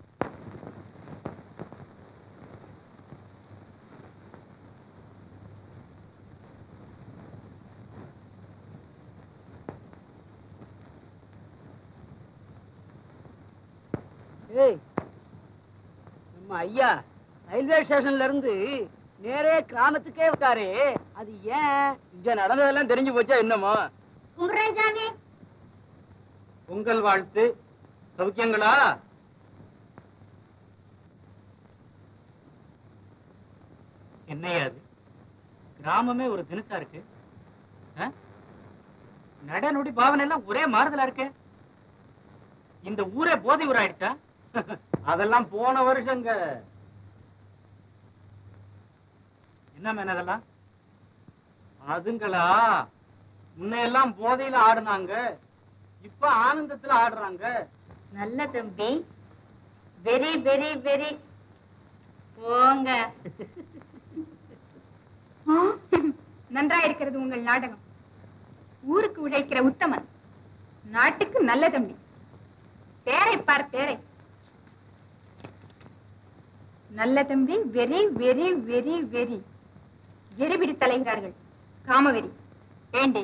நம்ம ஐயா ரயில்வே ஸ்டேஷன்ல இருந்து நேரே கிராமத்துக்கே விட்டாரு. அது ஏன்? இங்க நடந்ததெல்லாம் தெரிஞ்சு போச்சா என்னமோ? குமரேசாமி, பொங்கல் வாழ்த்து. சௌக்கியங்களா? என்னையா அது? கிராமமே ஒரு தினசா இருக்கு. நடனொடி பாவனை எல்லாம் ஒரே மாறுதலா இருக்கு. இந்த ஊரே போதை ஊராயிடுச்சா? அதெல்லாம் போன வருஷங்க. என்ன மேன அதெல்லாம்? அதுங்களா முன்னையெல்லாம் போதையில ஆடுனாங்க, இப்ப ஆனந்தத்துல ஆடுறாங்க. நல்ல தம்பி, வெரி வெரி வெரி. போங்க. நன்றா இருக்கிறது உங்கள் நாடகம். ஊருக்கு உழைக்கிற உத்தமன், நாட்டுக்கு நல்ல தம்பி. பேரை பார், பேரை. நல்ல தம்பி, வெரி வெரி வெரி வெரி. வெறிபிடி தலைகிறார்கள், காமவெறி. ஏண்டி,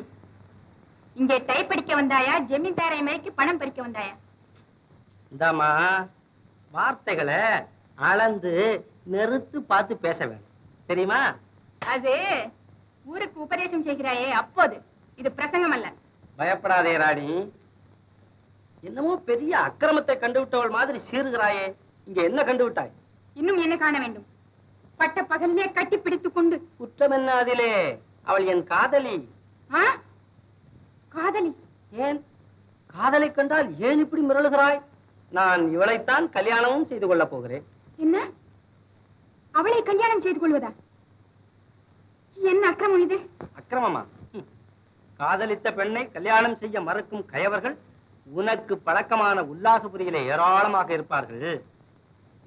இங்கே டைப் படிக்க வந்தாயா, ஜமீன்தாரை மயக்கி பணம் பறிக்க வந்தாயா? இந்தாமா, வார்த்தைகளை அளந்து நிறுத்து பார்த்து பேச வேணும், தெரியுமா? அது ஊருக்கு உபதேசம் செய்கிறாயே அப்போது. இது பிரசங்கம் அல்ல. பயப்படாதே ராணி. என்னமோ பெரிய அக்கிரமத்தை கண்டுவிட்டவள் மாதிரி சீறுகிறாயே. இங்க என்ன கண்டுவிட்டாய்? இன்னும் என்ன காண வேண்டும்? பட்ட பகலிலே கட்டி பிடித்துக் கொண்டு. குற்றம் என்ன அதிலே? அவள் என் காதலி. காதலி? ஏன் காதலை கண்டால் ஏன் இப்படி மிரளுகிறாய்? நான் இவளைத்தான் கல்யாணமும் செய்து கொள்ளப் போகிறேன். என்ன, அவளை கல்யாணம் செய்து கொள்வதா? என்ன அக்கிரமம் இது? அக்கிரமமா? காதலித்த பெண்ணை கல்யாணம் செய்ய மறுக்கும் கயவர்கள் உனக்கு பழக்கமான உல்லாசபுரியிலே ஏராளமாக இருப்பார்கள்.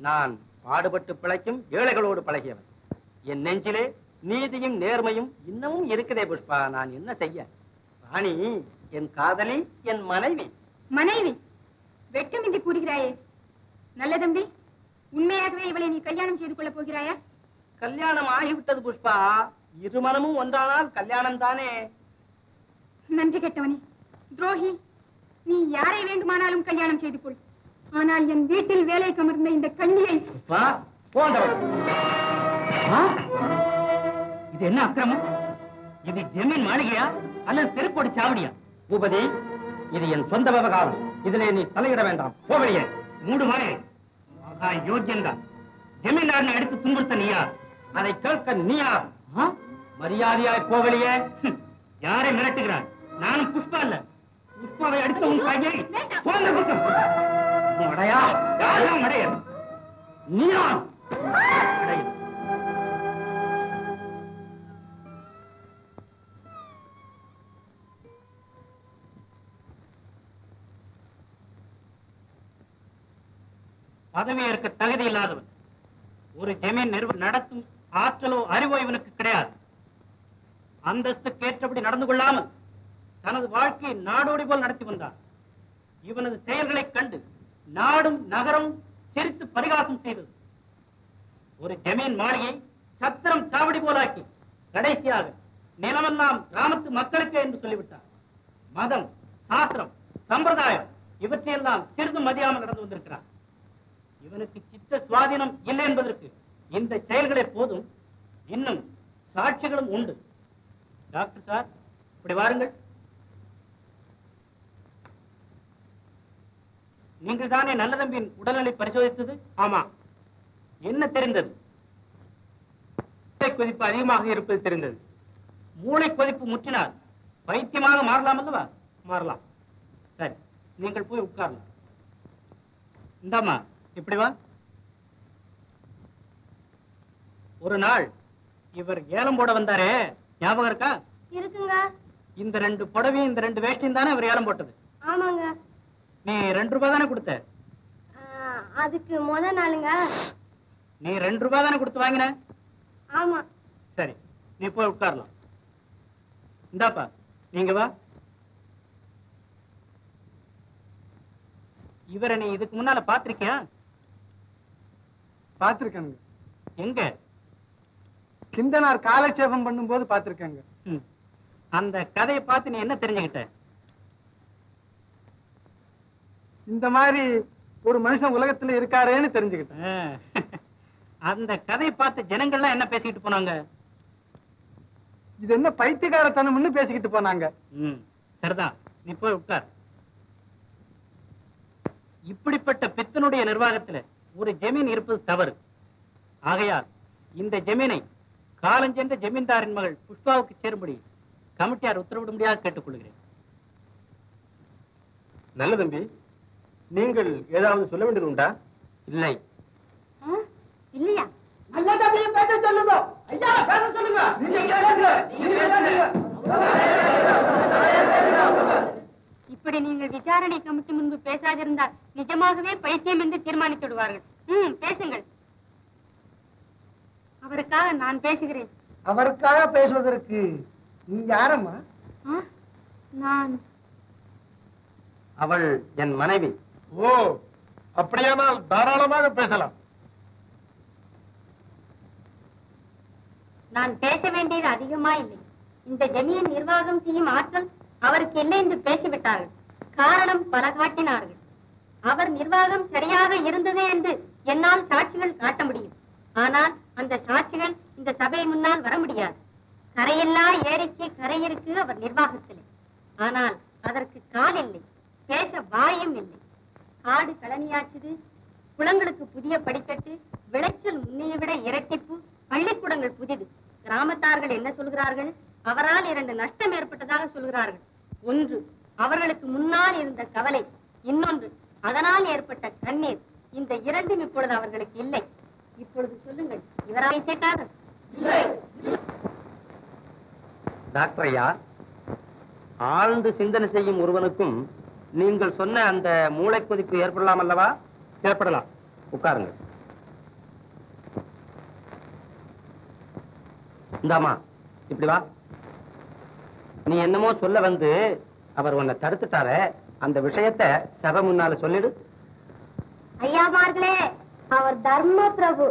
நான் பாடுபட்டு பிழைக்கும் ஏழைகளோடு பழகியவன். என் நெஞ்சிலே நீதியும் நேர்மையும் இன்னமும் இருக்குதே புஷ்பா. நான் என்ன செய்ய? ராணி என் காதலி, என் மனைவி. மனைவி? வெட்கமின்றி கூறுகிறாயே. நல்ல தம்பி, உண்மையாகவே இவளை நீ கல்யாணம் செய்து கொள்ளப் போகிறாயா? கல்யாணம் ஆகிவிட்டது புஷ்பா. இருமனமும் ஒன்றானால் கல்யாணம் தானே. நன்றி கெட்டவனே, துரோகி. நீ யாரை வேண்டுமானாலும் கல்யாணம் செய்து கொள். ஆனால் என் வீட்டில் வேலைக்கு அமர்ந்த இந்த கண்ணியை. இது என்ன அக்கிரமம்? இது ஜமீன் மாளிகையா அல்லது தெருப்போடி சாவடியா? பூபதி, இது என் சொந்த விவகாரம். இதிலே நீ தலையிட வேண்டாம். போவழியே. மூடு மாயே. யோக்கியன்தான். ஜமீன்தாரனை எடுத்து துன்புறுத்த நீயா? அதை கேட்க நீயா? மரியாதையாய் போவழியே. யாரை மிரட்டுகிறார்? நானும் புஷ்பா இல்ல. புஷ்பாவை அடித்த உன் கையை போங்க பக்கம். அடையா? யாரும் அடைய. நீயா? பதவியேற்க தகுதி இல்லாதவன். ஒரு ஜமீன் நிறுவனம் நடத்தும் ஆற்றலோ அறிவோ இவனுக்கு கிடையாது. அந்தஸ்துக்கு ஏற்றபடி நடந்து கொள்ளாமல் தனது வாழ்க்கையை நாடோடி போல் நடத்தி வந்தார். இவனது செயல்களைக் கண்டு நாடும் நகரம் சிரித்து பரிகாசம் செய்தது. ஒரு ஜமீன் மாளிகை சத்திரம் சாவடி போலாக்கி கடைசியாக நிலமெல்லாம் கிராமத்து மக்களுக்கு என்று சொல்லிவிட்டார். மதம், சாஸ்திரம், சம்பிரதாயம் இவற்றையெல்லாம் சிறிது மதியாமல் நடந்து வந்திருக்கிறார். இவனுக்கு சித்த சுவாதீனம் இல்லை என்பதற்கு இந்த செயல்களே போதும். இன்னும் சாட்சிகளும் உண்டு. டாக்டர் சார், இப்படி வாருங்கள். நீங்கள் தானே நல்ல தம்பியின் உடல்நிலை பரிசோதித்தது? ஆமா. என்ன தெரிந்தது? கொதிப்பு அதிகமாக இருப்பது தெரிந்தது. மூளை கொதிப்பு முற்றினால் பைத்தியமாக மாறலாம் அல்லவா? மாறலாம். சரி, நீங்கள் போய் உட்காரலாம். இந்தாமா, இப்படி வா. ஒரு நாள் இவர் ஏலம் போட வந்தாரே, ஞாபகம் இருக்கா? இருக்குங்க. இந்த 2 புடவையும் இந்த 2 வேஷ்டியும் தானே இவர் ஏலம் போட்டது? ஆமாங்க. நீ 2 ரூபாய் தானே கொடுத்த? அதுக்கு முத நாளுங்க. நீ 2 ரூபாய் தானே கொடுத்து வாங்கின? ஆமா. சரி, நீ போய் உட்காரலாம். இந்தாப்பா, நீங்க வா. இவரை நீ இதுக்கு முன்னால பாத்திருக்கியா? பாத்திருக்கேங்க. எங்க? கிந்தனார் காலட்சேபம் பண்ணும்போது பாத்திருக்கேங்க. அந்த கதையை பார்த்து நீ என்ன தெரிஞ்சுக்கிட்ட? இந்த மாதிரி ஒரு மனுஷன் உலகத்துல இருக்காரேன்னு தெரிஞ்சுக்கிட்டேன். அந்த கதையை பார்த்து ஜனங்கள்லாம் என்ன பேசிக்கிட்டு போனாங்க? இது என்ன பைத்தியக்காரத்தனம்னு பேசிக்கிட்டு போனாங்க. சரிதான், நீ போய் உட்கார். இப்படிப்பட்ட பித்தனுடைய நிர்வாகத்துல ஒரு ஜமீன் இருப்பது தவறு. ஆகையால் இந்த ஜமீனை காலஞ்சென்ற ஜமீன்தாரின் மகள் புஷ்பாவுக்கு சேரும்படி கமிட்டியார் உத்தரவிடும்படியாக கேட்டுக்கொள்கிறேன். நல்ல தம்பி, நீங்கள் ஏதாவது சொல்ல வேண்டியது உண்டா? இல்லை. இல்லையா? நல்ல தம்பி, பேச சொல்லுங்க. ஐயா, பேச சொல்லுங்க. இப்படி நீங்கள் விசாரணை கமிட்டி முன்பு பேசாதிருந்தால் நிஜமாகவே பைத்தியம் என்று தீர்மானித்து விடுவார்கள். பேசுங்கள். அவருக்காக நான் பேசுகிறேன். அவருக்காக பேசுவதற்கு நீ யாரம்மா? நான் அவள் என் மனைவி. ஓ, அப்படியானால் தாராளமாக பேசலாம். நான் பேச வேண்டியது அதிகமா இல்லை. இந்த ஜமீன் நிர்வாகம் செய்யும் ஆற்றல் அவருக்கு இல்லை என்று பேசிவிட்டார்கள். காரணம் பல காட்டினார்கள். அவர் நிர்வாகம் சரியாக இருந்தது என்று என்னால் சாட்சிகள் காட்ட முடியும். ஆனால் அந்த சாட்சிகள் இந்த சபை முன்னால் வர முடியாது. கரையில்லா ஏரிக்கு கரை இருக்கு அவர் நிர்வாகத்தில். ஆனால் அதற்கு கால் இல்லை, பேச வாயும் இல்லை. காடு கழனியாச்சுது, குளங்களுக்கு புதிய படிக்கட்டு, விளைச்சல் முன்னைய விட இரட்டிப்பு, பள்ளிக்கூடங்கள் புதிது. கிராமத்தார்கள் என்ன சொல்கிறார்கள்? அவரால் 2 நஷ்டம் ஏற்பட்டதாக சொல்கிறார்கள். ஒன்று அவர்களுக்கு முன்னால் இருந்த கவலை, இன்னொன்று அதனால் ஏற்பட்ட கண்ணீர். இந்த 2ம் இப்பொழுது அவர்களுக்கு இல்லை. இப்பொழுது சொல்லுங்கள், இவரால் கேட்டார்? டாக்டர் ஐயா, ஆழ்ந்து சிந்தனை செய்யும் ஒருவனுக்கும் நீங்கள் சொன்ன அந்த மூளை கொதிப்பு ஏற்படலாம் அல்லவா? ஏற்படலாம். உட்காருங்க. இந்தாமா, இப்படி வா. நீ என்னமோ சொல்ல வந்து அவர் உன்னை தடுத்துட்டார, அந்த விஷயத்தை சபை முன்னால சொல்லிடு. ஐயாமார்களே, அவர் தர்ம பிரபு.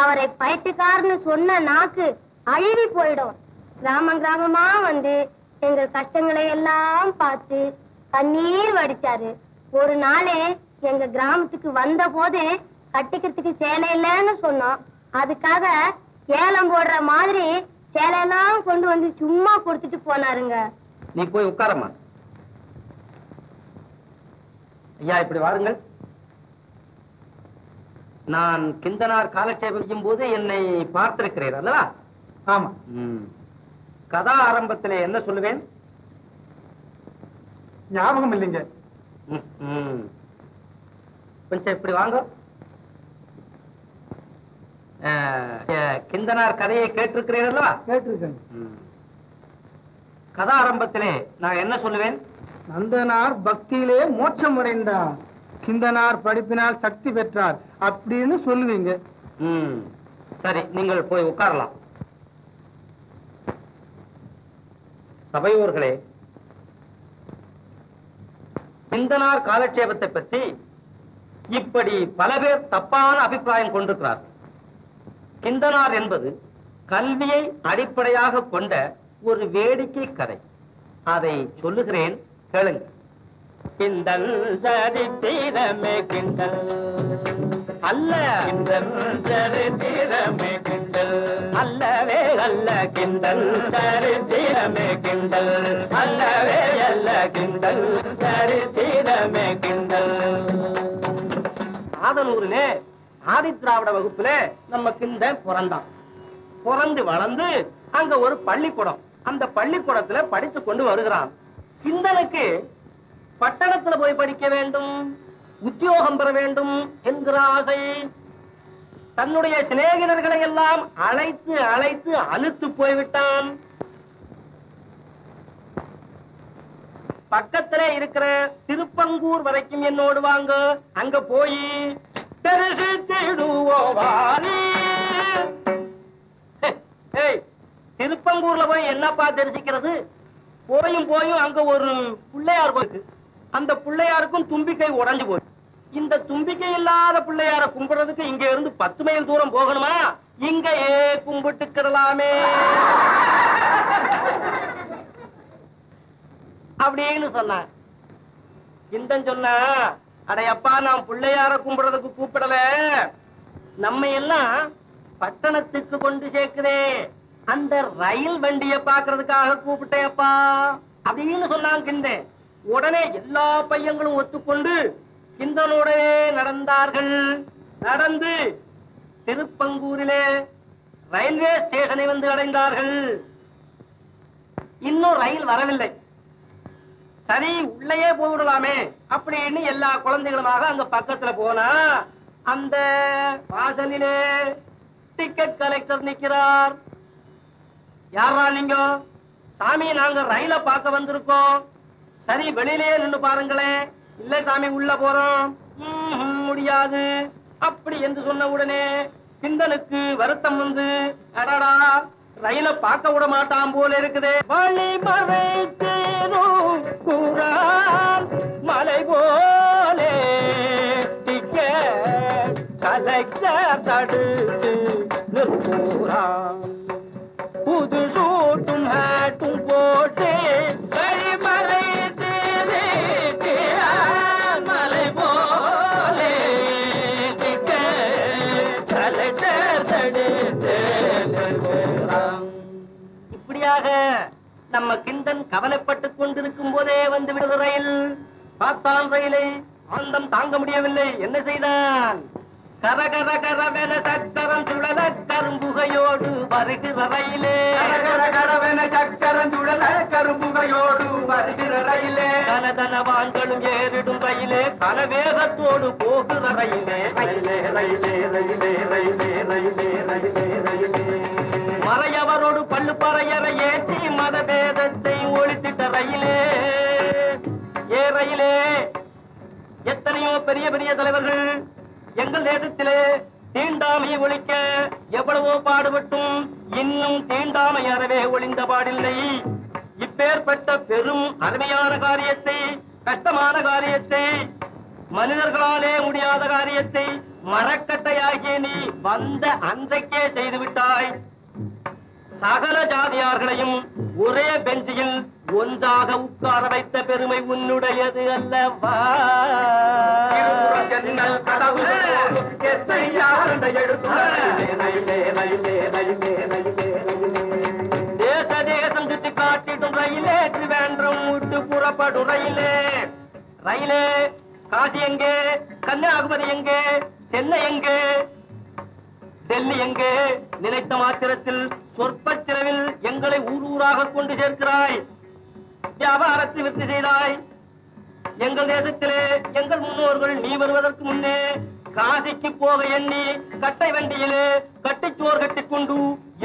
அவரை பைத்தியக்காரன்னு சொன்ன நாக்கு அழுவி போயிடும். கிராமமா வந்து எங்க கஷ்டங்களை எல்லாம் பார்த்து கண்ணீர் வடிச்சாரு. ஒரு நாளே எங்க கிராமத்துக்கு வந்த போது கட்டிக்கிறதுக்கு சேலை இல்லைன்னு சொன்னோம். அதுக்காக ஏலம் போடுற மாதிரி சேலையெல்லாம் கொண்டு வந்து சும்மா கொடுத்துட்டு போனாருங்க. நீ போய் உட்காரம்மா. ஐயா, இப்படி வாருங்கள். நான் கிந்தனார் காலட்சேபம் செய்யும் போது என்னை பார்த்திருக்கிறேன் அல்லவா? ஆமா. கதா ஆரம்பத்திலே என்ன சொல்லுவேன்? ஞாபகம் இல்லைங்க. கொஞ்சம் இப்படி வாங்க. கிந்தனார் கதையை கேட்டிருக்கிறேன் அல்லவா? கேட்டிருக்கேன். கதா ஆரம்பத்திலே நான் என்ன சொல்லுவேன்? நந்தனார் பக்தியிலே மோட்சம் அடைந்தார், கிந்தனார் படிப்பினால் சக்தி பெற்றார் அப்படின்னு சொல்லுவீங்க. சரி, நீங்கள் போய் உட்காரலாம். சபையோர்களே, கிந்தனார் காலட்சேபத்தை பற்றி இப்படி பல பேர் தப்பான அபிப்பிராயம் கொண்டிருக்கிறார். கிந்தனார் என்பது கல்வியை அடிப்படையாக கொண்ட ஒரு வேடிக்கை கதை. அதை சொல்லுகிறேன், கேளுங்க. கிண்டல் சரித்திரமே கிண்டல் அல்ல, கிண்டல் சரித்திரமே கிண்டல் அல்லவே அல்ல, கிண்டல் சரித்திரமே கிண்டல் அல்லவே அல்ல, கிண்டல் சரித்திரமே கிண்டல். ஆதனூரிலே ஆதி திராவிட வகுப்புல நம்ம கிண்டன் பிறந்தான். பிறந்து வளர்ந்து அங்க ஒரு பள்ளிக்கூடம், அந்த பள்ளிக்கூடத்துல படித்து கொண்டு வருகிறான். கிந்தனுக்கு பட்டணத்துல போய் படிக்க வேண்டும், உத்தியோகம் பெற வேண்டும் என்கிற ஆசை. தன்னுடைய சிநேகிதர்களை எல்லாம் அழைத்து அழைத்து அலுத்து போய்விட்டான். பக்கத்திலே இருக்கிற திருப்பங்கூர் வரைக்கும் என்னோடு வாங்க, அங்க போய் தெரிசு தேடுவோவாரி. திருப்பங்கூர்ல போய் என்னப்பா தெரிஞ்சுக்கிறது? போயும் போயும் அங்க ஒரு பிள்ளையார் போயிருக்கு. அந்த பிள்ளையாருக்கும் தும்பிக்கை உடைஞ்சு போய், இந்த தும்பிக்கை இல்லாத பிள்ளையார கும்பிடுறதுக்கு இங்க இருந்து 10 மைல் தூரம் போகணுமா? இங்கேயே கும்பிட்டுக்கிறலாமே அப்படின்னு சொன்னான். கிந்தன் சொன்னா, அடையப்பா நான் பிள்ளையார கும்பிடுறதுக்கு கூப்பிடல, நம்ம எல்லாம் பட்டணத்துக்கு கொண்டு சேர்க்கிறே அந்த ரயில் வண்டிய பாக்குறதுக்காக கூப்பிட்டேப்பா அப்படின்னு சொன்னான் கிந்தன். உடனே எல்லா பையங்களும் ஒத்துக்கொண்டு கிந்தனோட நடந்தார்கள். நடந்து திருப்பங்கூரிலே ரயில்வே ஸ்டேஷனை வந்து அடைந்தார்கள். இன்னும் ரயில் வரவில்லை. சரி உள்ளேயே போய்விடலாமே அப்படின்னு எல்லா குழந்தைகளுமாக அங்க பக்கத்துல போனா, அந்த வாசலிலே டிக்கெட் கலெக்டர் நிக்கிறார். யாரா நீங்க? சாமி நாங்க ரயில பார்க்க வந்திருக்கோம். சரி வெளியிலேயே நின்று பாருங்களேன். இல்ல சாமி உள்ள போறோம். முடியாது அப்படி என்று சொன்ன உடனே கிந்தனுக்கு வருத்தம் வந்து, அடடா ரயில பார்க்க விட மாட்டான் போல இருக்குதே. வழிமறை மலை போலே டிக்கெட் கலெக்டர் தடுத்து நிற்கிறான். புது சூட்டும் ஹேட்டும் போட்டு வழிமறை மலை போலே டிக்கெட் கலெக்டர் தடுத்து நிற்கிறான். இப்படியாக நம்ம கிந்தன் கவலைப்பட்டுக் கொண்டிருக்கும் போதே வந்து விடுகிற ரயில். பார்த்தான் ரயிலை, ஆனந்தம் தாங்க முடியவில்லை. என்ன செய்தான்? கரகர கரவென சக்கரம் சுழல கரும்புகையோடு வருகிற ரயிலே. கரகரவென சக்கரம் சுழல கரும்புகையோடு வருகிற ரயிலே. கனதனவான்களும் ஏறிடும் ரயிலே, கனவேகத்தோடு போகிற ரயிலே. ரயிலே ரயிலே ரயிலே ரயிலே ரயிலே ரயிலே ரயிலே. மறையவரோடு பள்ளு பறையற ஏற்றி மதபேதத்தை ஒழித்திட்ட ரயிலே. ஏ ரயிலே, எத்தனையோ பெரிய பெரிய தலைவர்கள் எங்கள் தேசத்திலே தீண்டாமையை ஒழிக்க எவ்வளவோ பாடுபட்டும் இன்னும் தீண்டாமை அறவே ஒழிந்த பாடில்லை. இப்பேற்பட்ட பெரும் அருமையான காரியத்தை, கஷ்டமான காரியத்தை, மனிதர்களாலே முடியாத காரியத்தை மரக்கட்டையாகிய நீ வந்த அன்றைக்கே செய்து விட்டாய். சகல ஜாதியார்களையும் ஒரே பெஞ்சில் ஒன்றாக உட்கார வைத்த பெருமை உன்னுடையது அல்லவா? தேச தேசம் சுற்றி காட்டிடும் ரயிலே, திருவேன்றம் விட்டு புறப்படும் ரயிலே. ரயிலே, காசி எங்கே? கன்னியாகுமரி எங்கே? சென்னை எங்கே? டெல்லி எங்கே? நினைத்த மாத்திரத்தில் சொற்ப செலவில் எங்களை ஊர் ஊராக கொண்டு சேர்க்கிறாய். வியாபாரத்தை விருத்தி செய்தாய். எங்கள் தேசத்திலே எங்கள் முன்னோர்கள் நீ வருவதற்கு முன்னே காசிக்கு போக எண்ணி கட்டை வண்டியிலே கட்டிச்சோர் கட்டிக்கொண்டு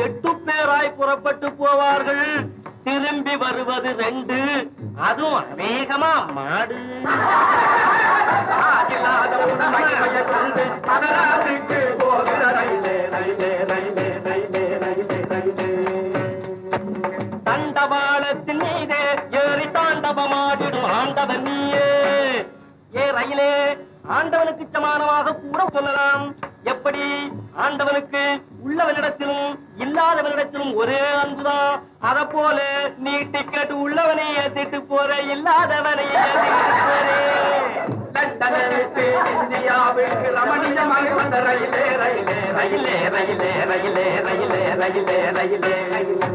8 பேராய் புறப்பட்டு போவார்கள். திரும்பி வருவது 2, அதுவும் அநேகமா மாடு. தண்டவாளத்தின் மீதே ஏறி தாண்டவமாடிடும் ஆண்டவன் நீயே. ஏ ரயிலே, ஆண்டவனுக்கு சமானமாக கூட சொல்லலாம். எப்படி? ஆண்டவனுக்கு உள்ளவனிடத்திலும் இல்லாதவனிடத்திலும் ஒரே அன்புதான். அத போல நீ டிக்கெட் உள்ளவனை ஏத்திட்டு போற, இல்லாதவனை ஏத்திட்டு போறே. இந்தியாவுக்கு ரமணியமாய் வந்த ரயிலே ரயிலே ரயிலே ரயிலே ரயிலே ரயிலே ரயிலே ரயிலே ரயிலே.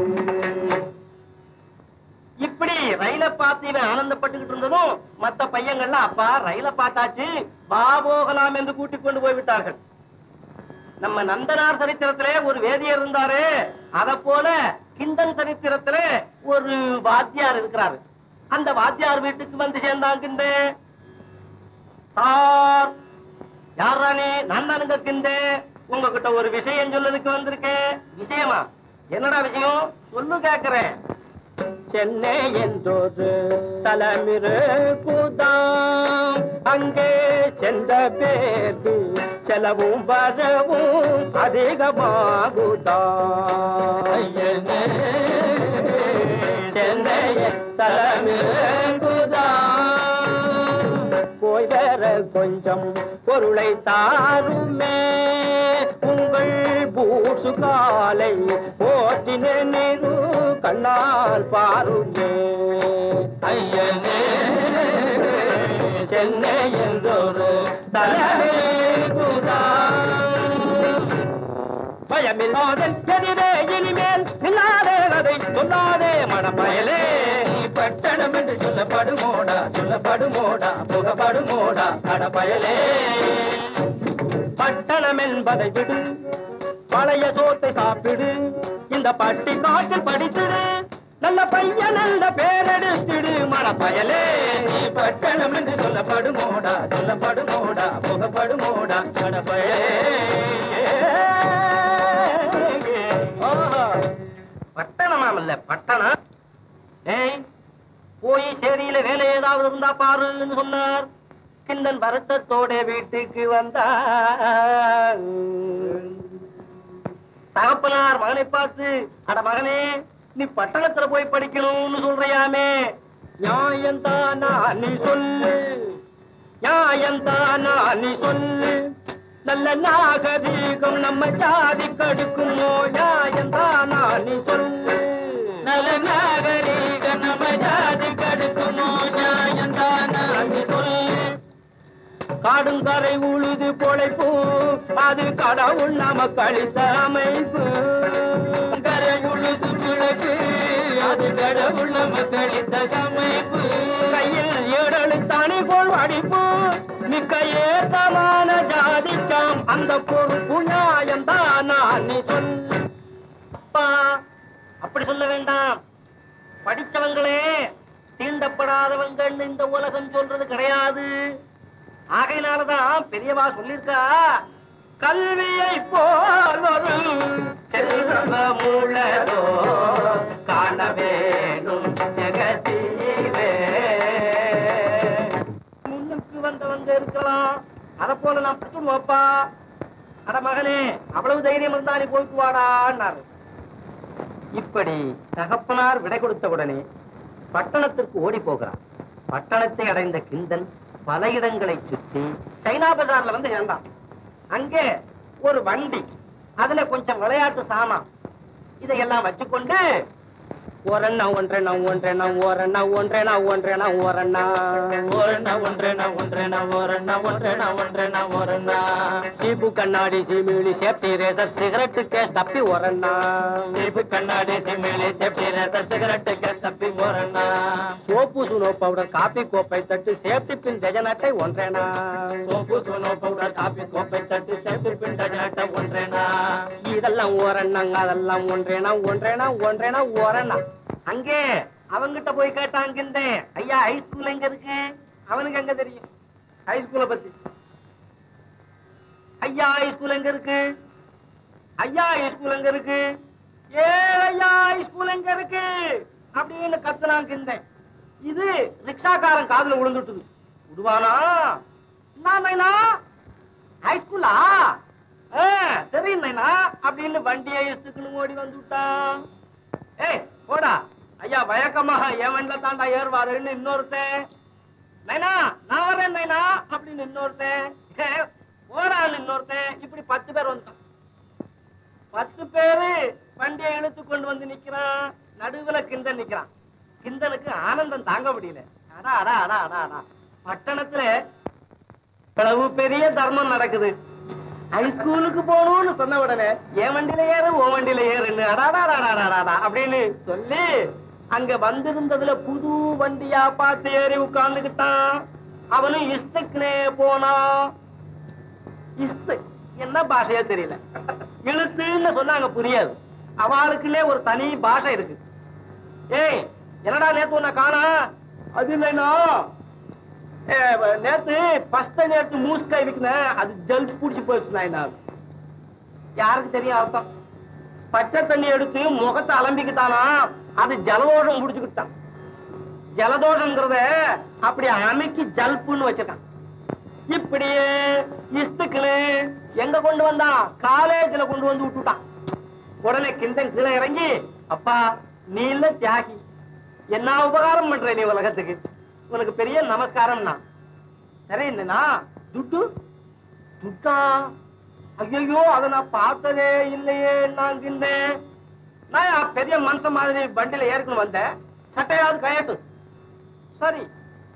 இப்படி ரயில பார்த்து இவன் ஆனந்தப்பட்டுக்கிட்டு இருந்ததும் மத்த பையங்கள்லாம், அப்பா ரயில பார்த்தாச்சு, வா போகலாம் என்று கூட்டிக் கொண்டு போய்விட்டார்கள். நம்ம நந்தனார் சரித்திரத்திலே ஒரு வேதியர் இருந்தாரு, அத போல கிந்தன் சரித்திரத்திலே ஒரு வாத்தியார் இருக்கிறாரு. அந்த வாத்தியார் வீட்டுக்கு வந்து சேர்ந்தான் கிந்தன். சார், யாரா நீ? நான் தானுங்க கிந்தன். உங்ககிட்ட ஒரு விஷயம் சொல்லதுக்கு வந்திருக்கேன். விஷயமா? என்னடா விஷயம் சொல்லு கேக்குறேன். சென்னை என்றொரு தலைமிரு கூதாம், அங்கே சென்ற பேரு செலவும் வரவும் அதிகமாகுதாம். சென்னை தலைமிரு கூதாம், போய் வர கொஞ்சம் பொருளை தாருமே, உங்கள் பூசு காலை போட்டினு கண்ணால் பாருமே. ஐயனே சென்னை என்றொரு பயமில்லாதன் எதிரே இனிமேல் இல்லாதே அதை சொல்லாதே மனப்பயலே. பட்டணம் என்று சொல்லப்படுமோடா, சொல்லப்படுமோடா, புகப்படுமோடா அடப்பயலே. பட்டணம் என்பதை விடு, பழைய சோத்தை சாப்பிடு, இந்த பட்டி காட்டில் படித்திடு, நல்ல பையன் நல்ல பேரெடுத்திடு மனப்பயலே. நீ பட்டணம் என்று சொல்லப்படுமோடா, சொல்லப்படுமோடா, புகப்படுமோடா அடப்பயலே. பட்டணமாம் இல்ல பட்டணம். ஏய், போய் சேரியில வேலை ஏதாவது இருந்தா பாருன்னு சொன்னார். கிந்தன் வருத்தத்தோட வீட்டுக்கு வந்தார். தகப்பனார் மகனை பார்த்து, அட மகனே, நீ பட்டணத்துல போய் படிக்கணும்னு சொல்றியாமே, நியாயந்தானா நீ சொல்லு, நியாயந்தானா நீ சொல்லு, நல்ல நாகரீகம் நம்ம ஜாதி கடுக்குமோ, நியாயந்தானா நீ சொல்லு, நல்ல நாகரீகம் நம்ம ஜாதி கடுக்குமோ, நியாயந்தானா நீ சொல்லு. காடுங்கரை உழுது பொழைப்பு, அது கடவுள் நமக்கு அளித்த அமைப்பு. கரை உழுது பிழைப்பு, அது கடவுள் நமக்கு அளித்த அமைப்பு. கையில் ஏழு தனி போல் அடிப்பு, மிக்க ஏற்றமான ஜாதிக்காம் அந்த பொறுப்பு நியாயந்தானா நீ சொல்லு. அப்பா, அப்படி சொல்ல வேண்டாம். படித்தவங்களே தீண்டப்படாதவங்கன்னு இந்த உலகம் சொல்றது கிடையாது. ஆகையினாலதான் பெரியவா சொல்லிருக்கா, கல்வியை போல் ஒரு செல்வமுள்ளதோ காண வேணும் ஜெகத்திலே. முன்னுக்கு வந்தவங்க இருக்கலாம், அத போல நான் படிச்சுடுவோப்பா. அட மகனே, அவ்வளவு தைரியம் இருந்தா நீ போயிட்டு வாடான்னாரு. இப்படி தகப்பனார் விடை கொடுத்த உடனே பட்டணத்திற்கு ஓடி போகிறான். பட்டணத்தை அடைந்த கிந்தன் பல இடங்களை சுற்றி சைனா பஜார்ல வந்து சேர்ந்தான். அங்கே ஒரு வண்டி, அதுல கொஞ்சம் விளையாட்டு சாமான், இதையெல்லாம் வச்சுக்கொண்டு ஓரண்ணா ஒன்றேண்ணா ஒன்றேண்ணா ஓரண்ணா ஒன்றேண்ணா ஒன்றேண்ணா ஓரண்ணா ஓரண்ணா ஒன்றேண்ணா ஒன்றேண்ணா ஓரண்ணா ஒன்றேண்ணா ஒன்றேண்ணா ஓரண்ணா சீப்பு கண்ணாடி சீமிழி சேப்டி ரேசர் சிகரெட்டு கேஸ் தப்பி ஓரண்ணா சீப்பு கண்ணாடி சீமிழி சேப்டி ரேசர் சிகரெட்டு கேஸ் தப்பி ஓரண்ணா சோப்பு சுனோ பவுடர் காப்பி கோப்பை தட்டு சேப்டி பின் டஜனாட்டை ஒன்றேண்ணா சோப்பு சுனோ பவுடர் காப்பி கோப்பை தட்டு சேப்டி பின் டஜனாட்டை ஒன்றேண்ணா இதெல்லாம் ஓரண்ணாங்க அதெல்லாம் ஒன்றேண்ணா ஒன்றேண்ணா ஒன்றேண்ணா ஓரண்ணா. அங்கே அவங்கிட்ட போய் கேட்டாங்க, ஐயா ஹைஸ்கூல் எங்க இருக்கு? அவனுக்கு எங்க தெரியும் ஹைஸ்கூலை பத்தி? ஐயா ஹைஸ்கூல் எங்க இருக்கு? ஐயா ஹைஸ்கூல் எங்க இருக்கு? ஏ ஐயா ஹைஸ்கூல் எங்க இருக்கு அப்படின்னு கத்துனாங்க. இது ரிக்ஷாக்காரன் காதுல விழுந்துட்டுது. விடுவானா? ஹைஸ்கூலா தெரியும் அப்படின்னு வண்டியை எடுத்துக்கணும் ஓடி வந்துட்டான். ஏய் போடா ஐயா, வழக்கமாக என் வண்டில தாண்டா ஏறுவாருன்னு இன்னொருத்தன், நைனா நான் வரேன் நைனா அப்படின்னு இன்னொருத்தன், போறான்னு இன்னொருத்தன், இப்படி 10 பேர் வந்தான். 10 பேரு வண்டியை இழுத்து கொண்டு வந்து நிக்கிறான். நடுவுல கிந்தன் நிக்கிறான். கிந்தனுக்கு ஆனந்தம் தாங்க முடியல. அடா அடா அடா அடா அடா, பட்டணத்துல இவ்வளவு பெரிய தர்மம் நடக்குது. ஹைஸ்கூலுக்கு போகணும்னு சொன்ன உடனே என் வண்டியில ஏறு ஓ வண்டியில ஏறுன்னு அடாடா அப்படின்னு சொல்லி அங்க வந்திருந்ததுல புது வண்டியா பார்த்து ஏறி உட்கார்ந்துக்கிட்டான். அவனும் இஷ்டக்குனே போனான். இஷ்டு என்ன பாஷையே தெரியல. இழுத்துன்னு சொன்னாங்க புரியாது. அவளுக்குள்ளே ஒரு தனி பாஷை இருக்கு. ஏய் என்னடா நேத்து உன்னை காணா? அது இல்லைனா நேத்து பஸ்ட் நேத்து மூஸ்கை விற்கின அது ஜல் புடிச்சு போயிடுச்சு. யாருக்கு தெரியும் அர்த்தம்? பச்சை தண்ணி எடுத்து முகத்தை அலம்பிக்கிட்டானா அது ஜலதோஷம் புடிச்சுக்கிட்டான். ஜலதோஷம்ங்கிறத அப்படி அமைக்கி ஜல்புன்னு வச்சிருக்கான். இப்படியே இஸ்துக்குன்னு எங்க கொண்டு வந்தா காலேஜ்ல கொண்டு வந்து விட்டுட்டான். உடனே கிண்டன் கீழே இறங்கி, அப்பா நீ இல்ல தியாகி, என்ன உபகாரம் பண்ற நீ உலகத்துக்கு, உனக்கு பெரிய நமஸ்காரம்னா. சரி என்னன்னா துட்டு துட்டா? ஐயோ அதை நான் பார்த்ததே இல்லையே. நான் கிண்டேன், நான் பெரிய மனுஷன் மாதிரி வண்டியில ஏற்கனவே வந்தேன், சட்டையாவது கயட்டு. சரி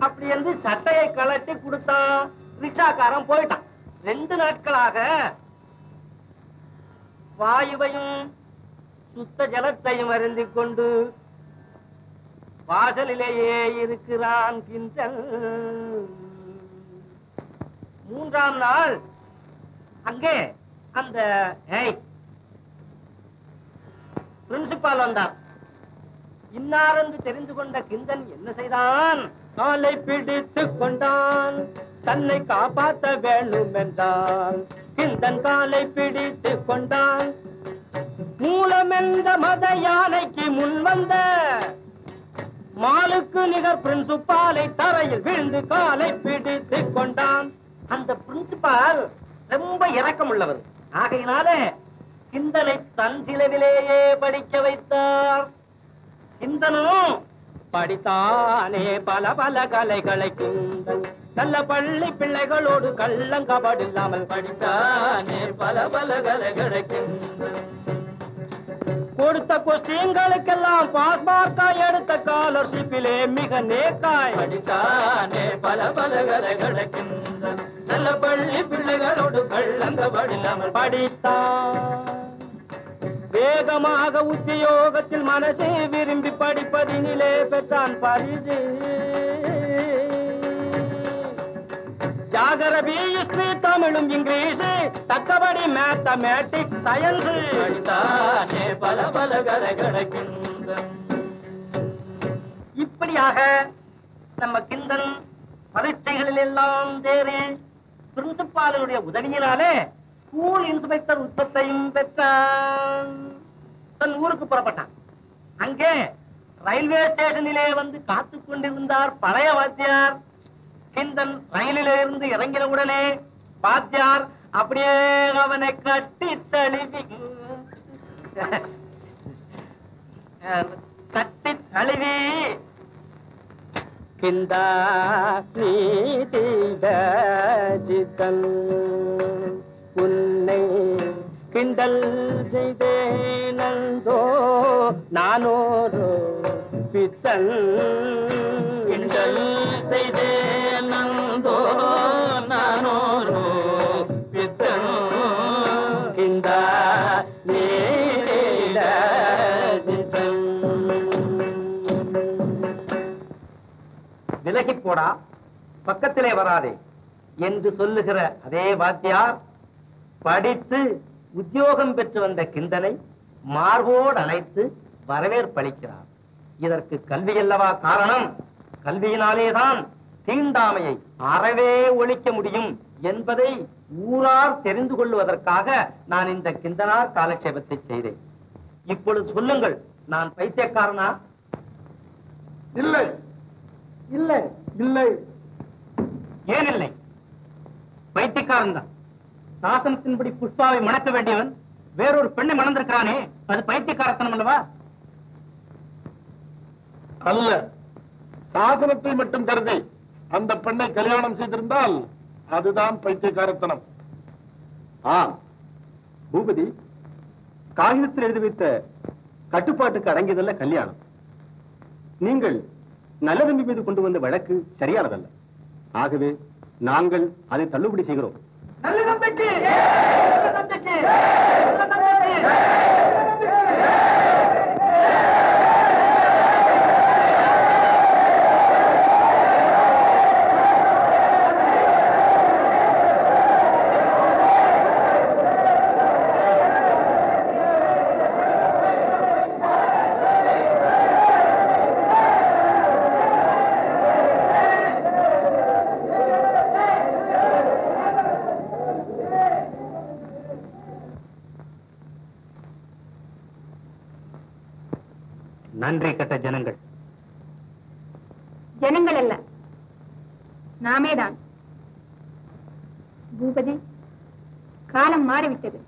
அப்படி வந்து சட்டையை கலட்டி கொடுத்தான். ரிக்ஷாக்காரன் போயிட்டான். 2 நாட்களாக வாயுவையும் சுத்த ஜலத்தையும் அருந்திக் கொண்டு வாசலிலேயே இருக்கிறான் கிண்டல். 3ஆம் நாள் அங்கே அந்த பிரின்சிபால் வந்தார். இன்னாரென்று தெரிந்து கொண்ட கிந்தன் என்ன செய்தான்? காலை பிடித்துக் கொண்டான். தன்னை காப்பாற்ற வேண்டும் என்றான். கிந்தன் காலை பிடித்துக் கொண்டான். மூலமெந்த மத யானைக்கு முன் வந்த மாலுக்கு நிகர் பிரின்சிபாலை தரையில் விழுந்து காலை பிடித்துக் கொண்டான். அந்த பிரின்சிபால் ரொம்ப இரக்கம் உள்ளவர். ஆகையினாலே கிந்தனை தன் சிலவிலேயே படிக்க வைத்தார். கிந்தனும் படித்தானே பல பல கலைகளை. கிந்தன் நல்ல பள்ளி பிள்ளைகளோடு கள்ளங்கபடு இல்லாமல் படித்தானே பல பல கலைகளை. கிந்தன் கொடுத்த கொஸ்டின்களுக்கெல்லாம் பாஸ் மார்க்காய் எடுத்த ஸ்காலர்ஷிப்பிலே மிக நேக்காய் படித்தானே பல பல கலைகளை. கிந்தன் நல்ல பள்ளி பிள்ளைகளோடு கள்ளங்கபடு இல்லாமல் படித்தான். வேகமாக உத்தியோகத்தில் மனசை விரும்பி படிப்பதினிலே பெற்றான் பரிசு. ஜாகிரபி, ஹிஸ்டரி, தமிழும் இங்கிலீஷு தக்கபடி மேத்தமேட்டிக்ஸ், சயின்ஸ் படித்தானே பல பல கலைகளை. கிந்தன் இப்படியாக நம்ம கிந்தன் பரீட்சைகளில் எல்லாம் தேறி பிரின்சிபாலினுடைய உதவியினாலே ஸ்கூல் இன்ஸ்பெக்டர் உத்தத்தையும் பெற்றான். தன் ஊருக்கு புறப்பட்டான். அங்கே ரயில்வே ஸ்டேஷனிலே வந்து காத்துக் கொண்டிருந்தார் பழைய வாத்தியார். கிந்தன் ரயிலிலே இருந்து இறங்கின உடனே வாத்தியார் அப்படியே அவனை கட்டி தழுவி கிந்தா நீதிதன் உன்னை கிண்டல் செய்தேனந்தோ நானோரோ பித்தன். கிண்டல் செய்தேனந்தோ நானோரோ பித்தன். கிந்தா நீதிதன் விலகி போடா, பக்கத்திலே வராதே என்று சொல்லுகிற அதே வாத்தியார் படித்து உத்தியோகம் பெற்று வந்த கிந்தனை மார்போடு அணைத்து வரவேற்பளிக்கிறார். இதற்கு கல்வி அல்லவா காரணம்? கல்வியினாலேதான் தீண்டாமையை அறவே ஒழிக்க முடியும் என்பதை ஊரார் தெரிந்து கொள்வதற்காக நான் இந்த கிந்தனார் காலட்சேபத்தை செய்தேன். இப்பொழுது சொல்லுங்கள், நான் பைத்தியக்காரனா? இல்லை இல்லை இல்லை. ஏன் இல்லை? பைத்தியக்காரன் தான். சாசனத்தின்படி புஷ்பாவை மணக்க வேண்டியவன் வேறொரு பெண்ணை மணந்திருக்கிறானே, அது பைத்தியக்காரத்தனம் அல்லவா? அல்ல, சாசனத்தை மட்டும் கருதி அந்த பெண்ணை கல்யாணம் செய்திருந்தால் அதுதான் பைத்தியக்காரத்தனம். பூபதி, காகிதத்தில் எழுதி வைத்த கட்டுப்பாட்டுக்கு அடங்கியதல்ல கல்யாணம். நீங்கள் நல்ல தம்பி மீது கொண்டு வந்த வழக்கு சரியானதல்ல. ஆகவே நாங்கள் அதை தள்ளுபடி செய்கிறோம். நல்ல நம்பிக்கை, நல்ல நம்பிக்கை, நல்ல நம்பிக்கை. நன்றி கட்ட ஜனங்கள். ஜனங்கள் அல்ல, நாமேதான். பூபதி, காலம் மாறிவிட்டது.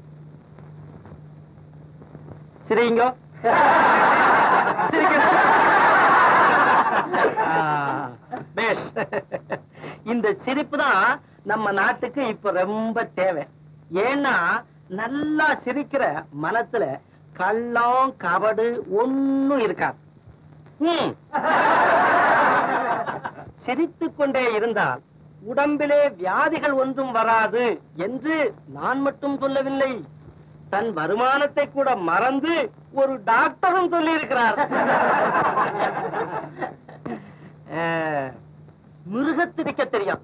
சிரிங்க. இந்த சிரிப்பு தான் நம்ம நாட்டுக்கு இப்ப ரொம்ப தேவை. ஏன்னா நல்லா சிரிக்கிற மனசுல கள்ளம் கபடு ஒண்ணும் இருக்காது. சிரித்துக் கொண்டே இருந்தால் உடம்பிலே வியாதிகள் ஒன்றும் வராது என்று நான் மட்டும் சொல்லவில்லை, தன் வருமானத்தை கூட மறந்து ஒரு டாக்டரும் சொல்லி இருக்கிறார். மிருகத்து சிரிக்க தெரியும்,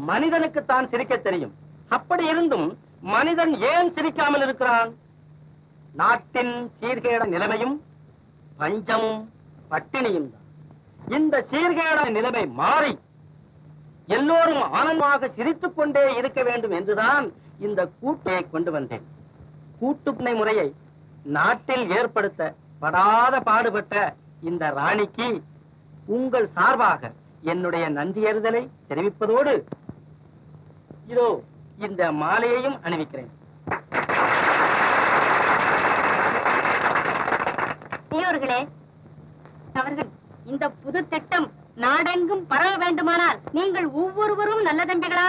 மனிதனுக்கு தான் சிரிக்க தெரியும். அப்படி இருந்தும் மனிதன் ஏன் சிரிக்காமல் இருக்கிறான்? நாட்டின் சீர்கேட நிலைமையும் பஞ்சமும் பட்டினியும் தான். இந்த சீர்கேட நிலைமை மாறி எல்லோரும் ஆனந்தமாக சிரித்துக் கொண்டே இருக்க வேண்டும் என்றுதான் இந்த கூட்டையை கொண்டு வந்தேன். கூட்டுப்பணை முறையை நாட்டில் ஏற்படுத்த படாத பாடுபட்ட இந்த ராணிக்கு உங்கள் சார்பாக என்னுடைய நன்றியறிதலை தெரிவிப்பதோடு இதோ இந்த மாலையையும் அணிவிக்கிறேன். பெரியோர்களே, அவர்கள் இந்த புது திட்டம் நாடெங்கும் பரவ வேண்டுமானால் நீங்கள் ஒவ்வொருவரும் நல்ல தம்பிகளா